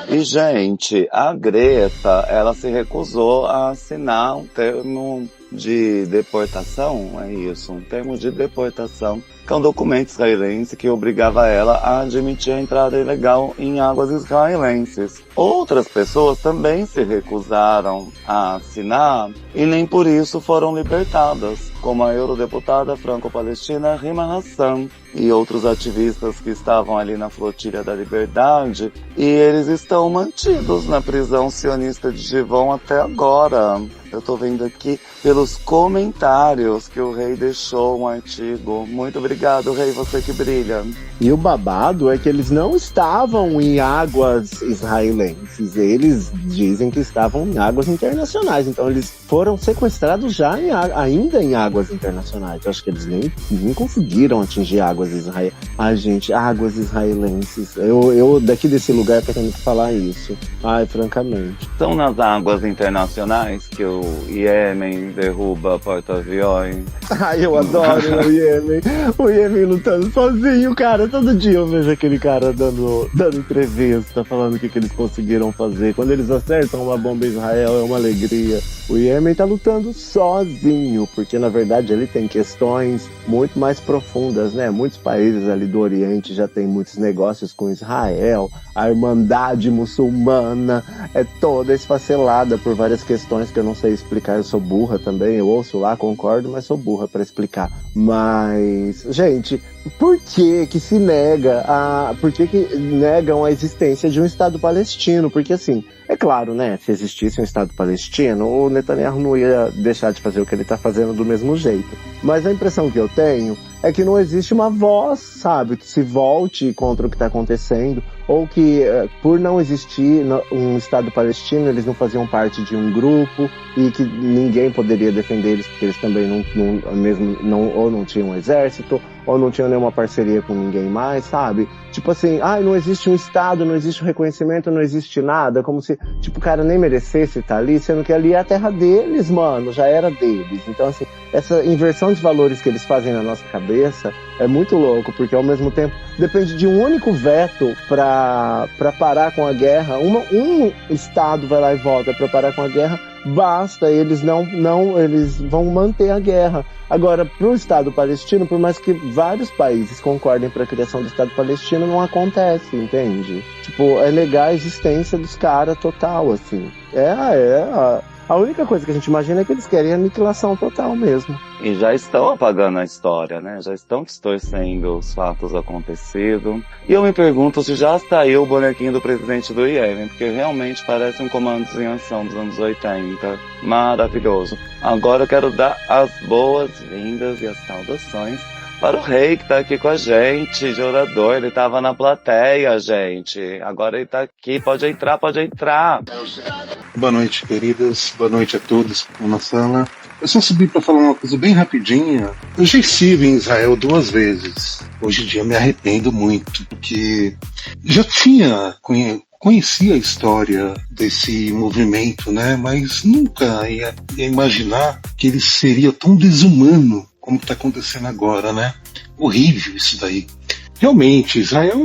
A: E, gente, a Greta, ela se recusou a assinar um termo de deportação, é isso, um termo de deportação, que é um documento israelense que obrigava ela a admitir a entrada ilegal em águas israelenses. Outras pessoas também se recusaram a assinar e nem por isso foram libertadas, como a eurodeputada franco-palestina Rima Hassan e outros ativistas que estavam ali na flotilha da liberdade, e eles estão mantidos na prisão sionista de Givon até agora. Eu tô vendo aqui pelos comentários que o rei deixou um artigo. Muito obrigado, rei, você que brilha.
D: E o babado é que eles não estavam em águas israelenses. Eles dizem que estavam em águas internacionais. Então eles foram sequestrados já ainda em águas internacionais. Eu acho que eles nem conseguiram atingir águas israelenses. Ai, gente, águas israelenses. Eu daqui desse lugar pretendo falar isso. Ai, francamente.
A: São nas águas internacionais que o Iêmen derruba porta-aviões.
D: Ai, eu adoro o Iêmen. O Iêmen lutando sozinho, cara. Todo dia eu vejo aquele cara dando entrevista, falando o que eles conseguiram fazer. Quando eles acertam uma bomba em Israel, é uma alegria. O Iêmen tá lutando sozinho, porque na verdade ele tem questões muito mais profundas, né? Muitos países ali do Oriente já tem muitos negócios com Israel. A Irmandade Muçulmana é toda esfacelada por várias questões que eu não sei explicar. Eu sou burra também, eu ouço lá, concordo, mas sou burra para explicar. Mas, gente, por que se nega por que negam a existência de um Estado palestino? Porque assim, é claro, né, se existisse um Estado palestino, o Netanyahu não ia deixar de fazer o que ele tá fazendo do mesmo jeito. Mas a impressão que eu tenho é que não existe uma voz, sabe, que se volte contra o que está acontecendo, ou que por não existir um Estado palestino, eles não faziam parte de um grupo e que ninguém poderia defender eles porque eles também ou não tinham um exército, ou não tinham nenhuma parceria com ninguém mais, sabe? Tipo assim, não existe um Estado, não existe um reconhecimento, não existe nada, como se, tipo, o cara nem merecesse estar ali, sendo que ali é a terra deles, mano, já era deles. Então, assim, essa inversão de valores que eles fazem na nossa cabeça é muito louco, porque ao mesmo tempo depende de um único veto pra parar com a guerra. Um Estado vai lá e volta pra parar com a guerra, basta, eles eles vão manter a guerra. Agora, pro Estado palestino, por mais que vários países concordem para a criação do Estado palestino, não acontece, entende? Tipo, é negar a existência dos caras total, assim. A única coisa que a gente imagina é que eles querem aniquilação total mesmo.
A: E já estão apagando a história, né? Já estão distorcendo os fatos acontecidos. E eu me pergunto se já saiu o bonequinho do presidente do Iêmen, porque realmente parece um comandos em ação dos anos 80. Maravilhoso. Agora eu quero dar as boas-vindas e as saudações para o rei que tá aqui com a gente, de orador. Ele tava na plateia, gente. Agora ele tá aqui, pode entrar, pode entrar.
G: Boa noite, queridas. Boa noite a todos na sala. Eu só subi para falar uma coisa bem rapidinha. Eu já estive em Israel 2 vezes. Hoje em dia me arrependo muito, porque já conhecia a história desse movimento, né? Mas nunca ia imaginar que ele seria tão desumano como está acontecendo agora, né? Horrível isso daí. Realmente, Israel,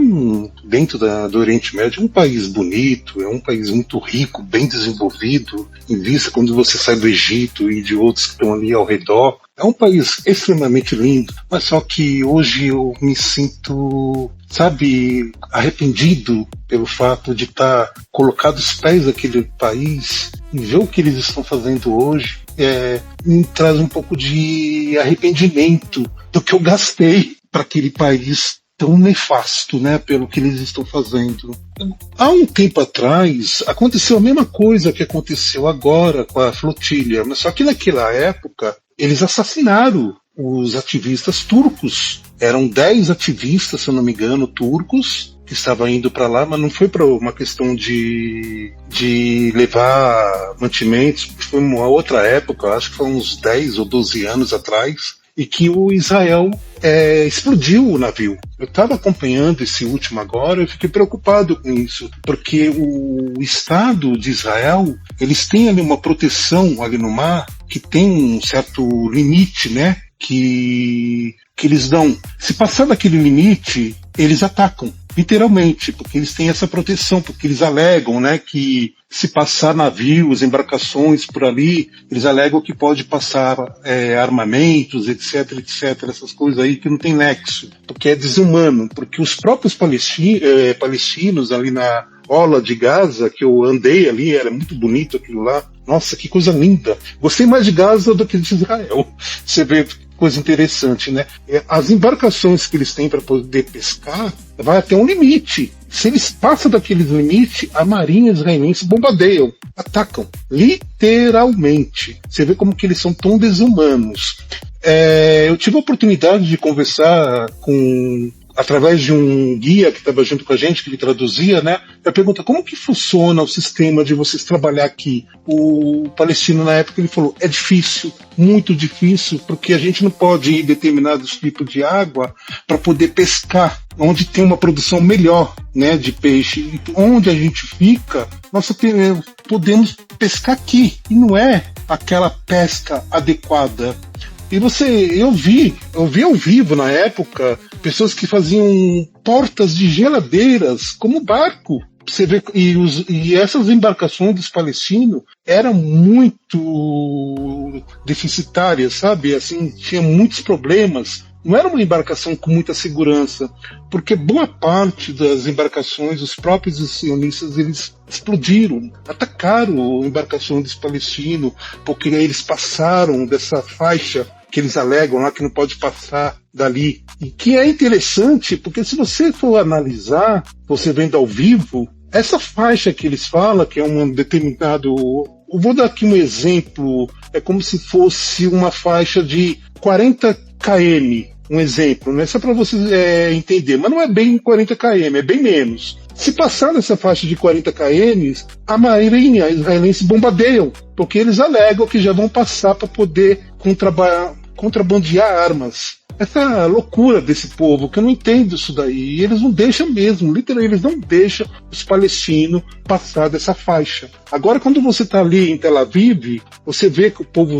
G: dentro do Oriente Médio, é um país bonito, é um país muito rico, bem desenvolvido, em vista quando você sai do Egito e de outros que estão ali ao redor. É um país extremamente lindo, mas só que hoje eu me sinto, sabe, arrependido pelo fato de estar colocado os pés naquele país e ver o que eles estão fazendo hoje. Me traz um pouco de arrependimento do que eu gastei para aquele país tão nefasto, né, pelo que eles estão fazendo. Há um tempo atrás aconteceu a mesma coisa que aconteceu agora com a flotilha, mas só que naquela época eles assassinaram os ativistas turcos. Eram 10 ativistas, se eu não me engano, turcos, que estavam indo para lá, mas não foi para uma questão de levar mantimentos, foi uma outra época, acho que foi uns 10 ou 12 anos atrás, e que o Israel explodiu o navio. Eu estava acompanhando esse último agora, eu fiquei preocupado com isso, porque o Estado de Israel, eles têm ali uma proteção ali no mar, que tem um certo limite, né, que eles dão. Se passar daquele limite, eles atacam, literalmente, porque eles têm essa proteção, porque eles alegam, né, que se passar navios, embarcações por ali, eles alegam que pode passar armamentos, etc, essas coisas aí que não tem nexo, porque é desumano, porque os próprios palestinos ali na orla de Gaza, que eu andei ali, era muito bonito aquilo lá, nossa, que coisa linda, gostei mais de Gaza do que de Israel, você vê coisa interessante, né? As embarcações que eles têm para poder pescar vai até um limite. Se eles passam daqueles limites, a marinha israelense bombardeiam, atacam, literalmente. Você vê como que eles são tão desumanos. Eu tive a oportunidade de conversar através de um guia que estava junto com a gente, que ele traduzia, né? Eu pergunto, como que funciona o sistema de vocês trabalhar aqui? O palestino, na época, ele falou, é difícil, muito difícil, porque a gente não pode ir em determinados tipos de água para poder pescar, onde tem uma produção melhor, né, de peixe. Onde a gente fica, nós podemos pescar aqui, e não é aquela pesca adequada. E eu vi ao vivo na época pessoas que faziam portas de geladeiras como barco. Você vê, e essas embarcações dos palestinos eram muito deficitárias, sabe? Assim, tinha muitos problemas. Não era uma embarcação com muita segurança, porque boa parte das embarcações, os próprios sionistas, eles explodiram, atacaram a embarcação dos palestinos, porque eles passaram dessa faixa que eles alegam lá que não pode passar dali. E que é interessante, porque se você for analisar, você vendo ao vivo, essa faixa que eles falam, que é um determinado... Eu vou dar aqui um exemplo, é como se fosse uma faixa de 40 km, um exemplo, né? Só para vocês entender, mas não é bem 40 km, é bem menos. Se passar nessa faixa de 40 km, a marinha israelense bombardeiam, porque eles alegam que já vão passar para poder contrabandear armas. Essa loucura desse povo, que eu não entendo isso daí, e eles não deixam mesmo, literalmente, eles não deixam os palestinos passar dessa faixa. Agora, quando você está ali em Tel Aviv, você vê que o povo,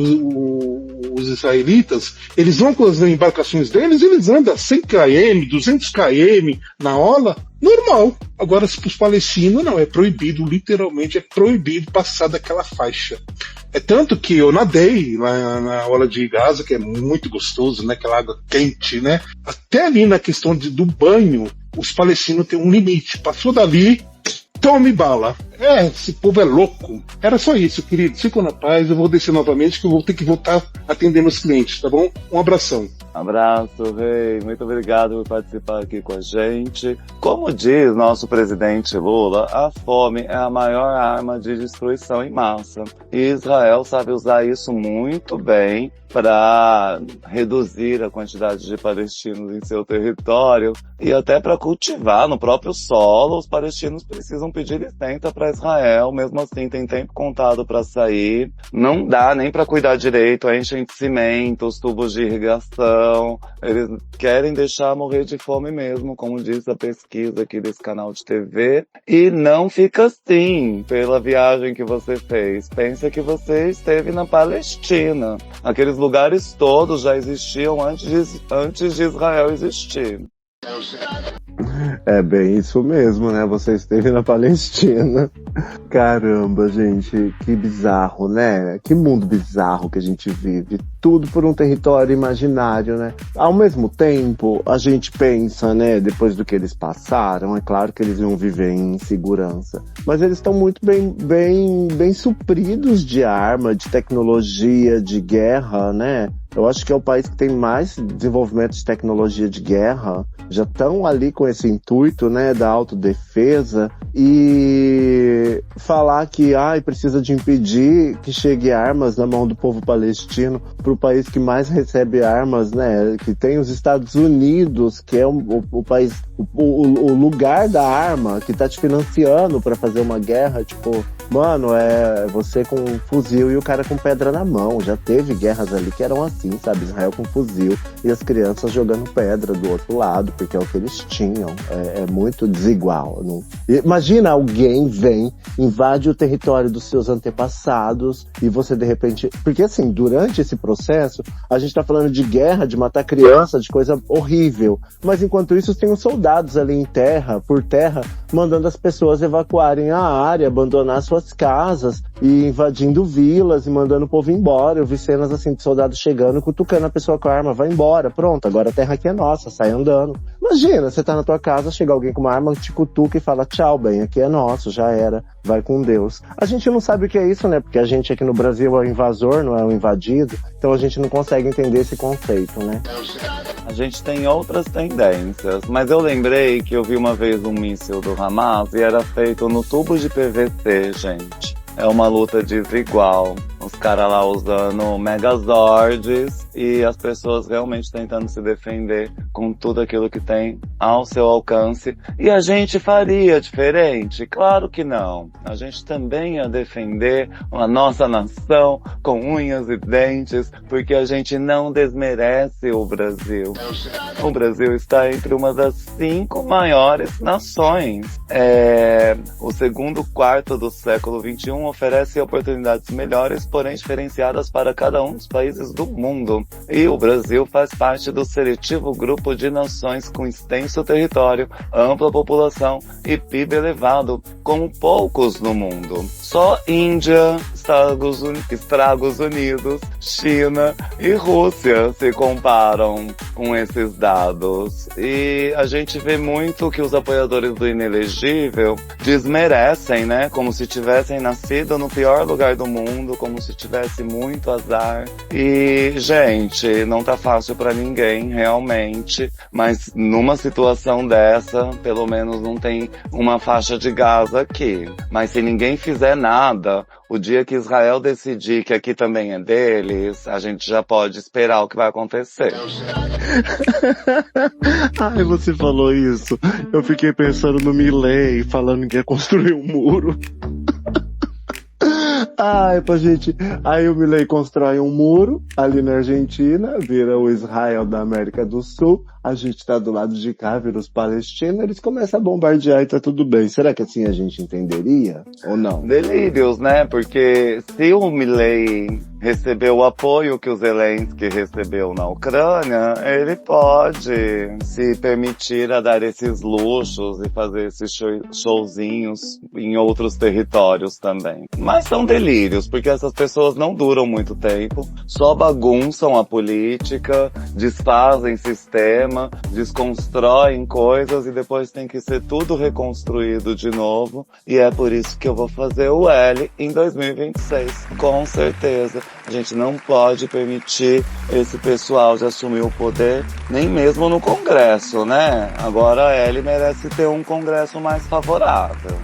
G: os israelitas, eles vão com as embarcações deles, eles andam 100 km, 200 km na orla, normal. Agora, para os palestinos, não, é proibido, literalmente é proibido passar daquela faixa. É tanto que eu nadei lá na orla de Gaza, que é muito gostoso, né? Aquela água quente, né? Até ali na questão do banho, os palestinos têm um limite. Passou dali, tome bala. Esse povo é louco. Era só isso, querido. Fica na paz, eu vou descer novamente, que eu vou ter que voltar atendendo os clientes, tá bom? Um abração.
A: Abraço, Rei. Muito obrigado por participar aqui com a gente. Como diz nosso presidente Lula, a fome é a maior arma de destruição em massa. E Israel sabe usar isso muito bem para reduzir a quantidade de palestinos em seu território e até para cultivar no próprio solo. Os palestinos precisam pedir licença para Israel, mesmo assim tem tempo contado para sair. Não dá nem para cuidar direito, enchem de cimento, os tubos de irrigação. Eles querem deixar morrer de fome mesmo, como diz a pesquisa aqui desse canal de TV. E não fica assim pela viagem que você fez. Pensa que você esteve na Palestina. Aqueles lugares todos já existiam antes de Israel existir.
D: É bem isso mesmo, né? Você esteve na Palestina. Caramba, gente, que bizarro, né? Que mundo bizarro que a gente vive. Tudo por um território imaginário, né? Ao mesmo tempo, a gente pensa, né? Depois do que eles passaram, é claro que eles iam viver em segurança. Mas eles estão muito bem supridos de arma, de tecnologia, de guerra, né? Eu acho que é o país que tem mais desenvolvimento de tecnologia de guerra. Já estão ali com esse intuito, né, da autodefesa, e falar que precisa de impedir que chegue armas na mão do povo palestino para o país que mais recebe armas, né, que tem os Estados Unidos, que é o país, o lugar da arma, que está te financiando para fazer uma guerra, tipo, Mano, é você com um fuzil e o cara com pedra na mão. Já teve guerras ali que eram assim, sabe? Israel com fuzil e as crianças jogando pedra do outro lado, porque é o que eles tinham. É muito desigual. Não? Imagina alguém vem, invade o território dos seus antepassados e você de repente... Porque assim, durante esse processo, a gente tá falando de guerra, de matar criança, de coisa horrível. Mas enquanto isso, tem os soldados ali em terra, por terra, mandando as pessoas evacuarem a área, abandonar suas casas e invadindo vilas e mandando o povo embora. Eu vi cenas assim de soldados chegando, cutucando a pessoa com a arma, vai embora, pronto, agora a terra aqui é nossa, sai andando. Imagina, você tá na tua casa, chega alguém com uma arma, te cutuca e fala, tchau, bem, aqui é nosso, já era, vai com Deus. A gente não sabe o que é isso, né, porque a gente aqui no Brasil é o invasor, não é o invadido, então a gente não consegue entender esse conceito, né.
A: A gente tem outras tendências, mas eu lembrei que eu vi uma vez um míssil do Hamas e era feito no tubo de PVC, gente. É uma luta desigual. Os caras lá usando megazords e as pessoas realmente tentando se defender com tudo aquilo que tem ao seu alcance. E a gente faria diferente? Claro que não. A gente também ia defender a nossa nação com unhas e dentes, porque a gente não desmerece o Brasil. O Brasil está entre uma das 5 maiores nações. O segundo quarto do século XXI oferece oportunidades melhores, porém diferenciadas para cada um dos países do mundo. E o Brasil faz parte do seletivo grupo de nações com extenso território, ampla população e PIB elevado, como poucos no mundo. Só Índia, Estados Unidos, China e Rússia se comparam com esses dados. E a gente vê muito que os apoiadores do inelegível desmerecem, né? Como se tivessem nascido no pior lugar do mundo, como se tivesse muito azar. E, gente, não tá fácil pra ninguém, realmente. Mas numa situação dessa, pelo menos não tem uma faixa de Gaza aqui. Mas se ninguém fizer nada, o dia que Israel decidir que aqui também é deles, a gente já pode esperar o que vai acontecer.
D: Ai, você falou isso. Eu fiquei pensando no Milei, falando que ia construir um muro. Ai, pra gente. Aí o Milei constrói um muro ali na Argentina, vira o Israel da América do Sul. A gente tá do lado de cá, vira os palestinos, eles começam a bombardear e tá tudo bem. Será que assim a gente entenderia? Ou não?
A: Delírios, né? Porque se o Milei recebeu o apoio que o Zelensky recebeu na Ucrânia, ele pode se permitir a dar esses luxos e fazer esses showzinhos em outros territórios também. Mas são delírios, porque essas pessoas não duram muito tempo, só bagunçam a política, desfazem sistema, desconstroem coisas e depois tem que ser tudo reconstruído de novo. E é por isso que eu vou fazer o L em 2026, com certeza. A gente não pode permitir esse pessoal de assumir o poder, nem mesmo no Congresso, né? Agora a L merece ter um Congresso mais favorável.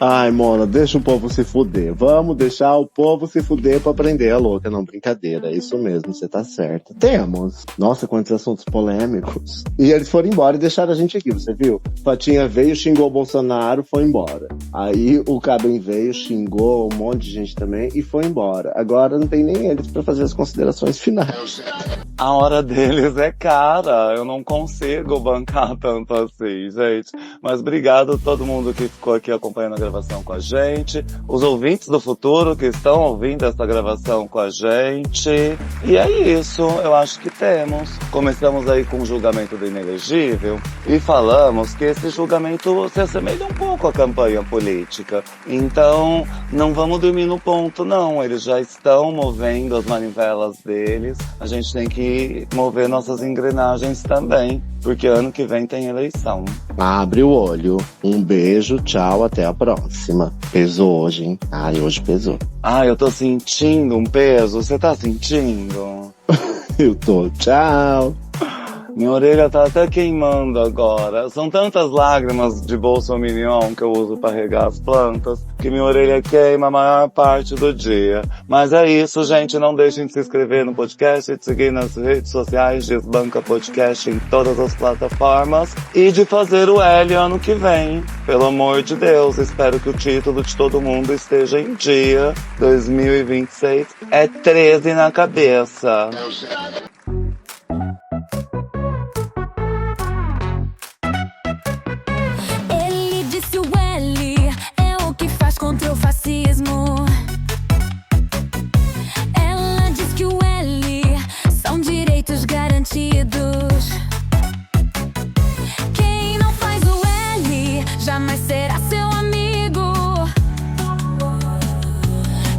D: Ai, Mona, deixa o povo se fuder. Vamos deixar o povo se fuder pra aprender a louca. Não, brincadeira. É isso mesmo, você tá certa. Temos. Nossa, quantos assuntos polêmicos. E eles foram embora e deixaram a gente aqui, você viu? Patinha veio, xingou o Bolsonaro, foi embora. Aí o Cabem veio, xingou um monte de gente também e foi embora. Agora não tem nem eles pra fazer as considerações finais.
A: A hora deles é cara. Eu não consigo bancar tanto assim, gente. Mas obrigado a todo mundo que ficou aqui acompanhando a gravação com a gente, os ouvintes do futuro que estão ouvindo essa gravação com a gente. E é isso, eu acho que temos. Começamos aí com o julgamento do inelegível e falamos que esse julgamento se assemelha um pouco à campanha política. Então, não vamos dormir no ponto, não. Eles já estão movendo as manivelas deles. A gente tem que mover nossas engrenagens também, porque ano que vem tem eleição.
D: Abre o olho. Um beijo, tchau, até a próxima. Pesou hoje, hein? Ai, hoje pesou.
A: Ai, eu tô sentindo um peso. Você tá sentindo?
D: Eu tô. Tchau.
A: Minha orelha tá até queimando agora. São tantas lágrimas de bolsominion que eu uso pra regar as plantas que minha orelha queima a maior parte do dia. Mas é isso, gente. Não deixem de se inscrever no podcast e de seguir nas redes sociais Desbanca Podcast em todas as plataformas e de fazer o L ano que vem. Pelo amor de Deus, espero que o título de todo mundo esteja em dia. 2026 é 13 na cabeça.
E: Ele disse o L é o que faz contra o fascismo. Ela diz que o L são direitos garantidos. Quem não faz o L jamais será seu amigo.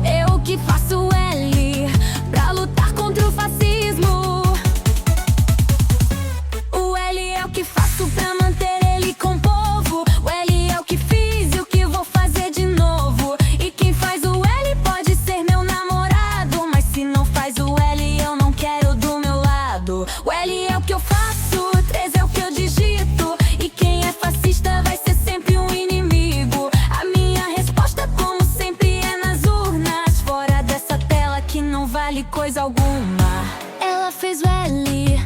E: Eu que faço o L pra lutar contra o fascismo. O L é o que faço pra manter ele com o povo. O L é o que fiz e o que vou fazer de novo. E quem faz o L pode ser meu namorado, mas se não faz o L eu não quero do meu lado. O L é o que eu faço, 13 é o que eu digito. E quem é fascista vai ser sempre um inimigo. A minha resposta, como sempre, é nas urnas, fora dessa tela que não vale coisa alguma. Ela fez o L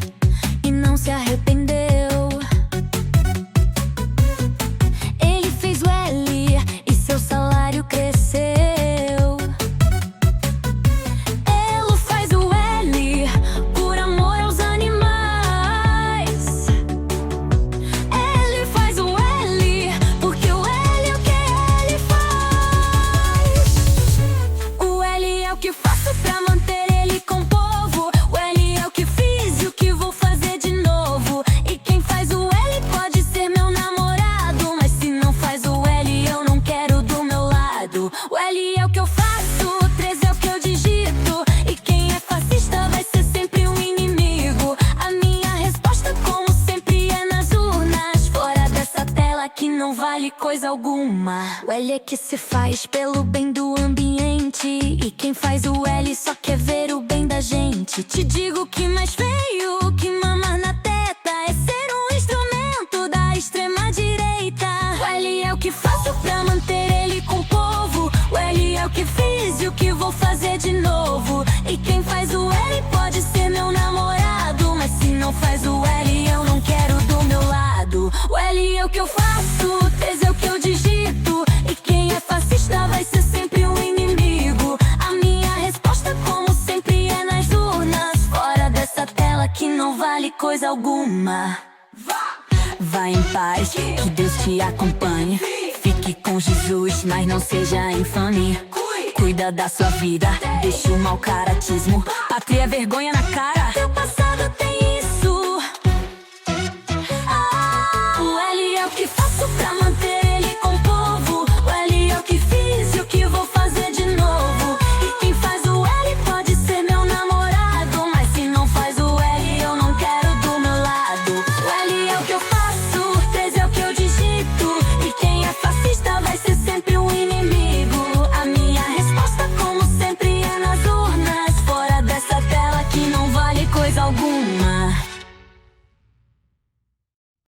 E: e não se arrependeu. Ele fez o L e seu salário cresceu. Ela faz o L por amor aos animais. Ele faz o L porque o L é o que ele faz. O L é o que faço pra manter ele com o povo. O L é o que fiz e o que vou fazer de novo. E quem faz o L pode ser meu namorado, mas se não faz o L eu não quero do meu lado. O L é o que eu faço, 13 é o que eu digito. E quem é fascista vai ser sempre um inimigo. A minha resposta, como sempre, é nas urnas, fora dessa tela que não vale coisa alguma. O L é que se faz pelo bem do ambiente. E quem faz o L só quer ver o bem da gente. Te digo que mais feio que mamar na teta é ser um instrumento da extrema direita. O L é o que faço pra manter ele com o povo. O L é o que fiz e o que vou fazer de novo. E quem faz o L pode ser meu namorado, mas se não faz o L eu não quero do meu lado. O L é o que eu faço, 13 é o que eu digito. E quem é fascista vai ser sempre um inimigo. A minha resposta, como sempre, é nas urnas, fora dessa tela que não vale coisa alguma. Vai em paz, que Deus te acompanhe. Fique com Jesus, mas não seja infame. Cuida da sua vida, deixa o mau caratismo. Pátria é vergonha na cara. Teu passado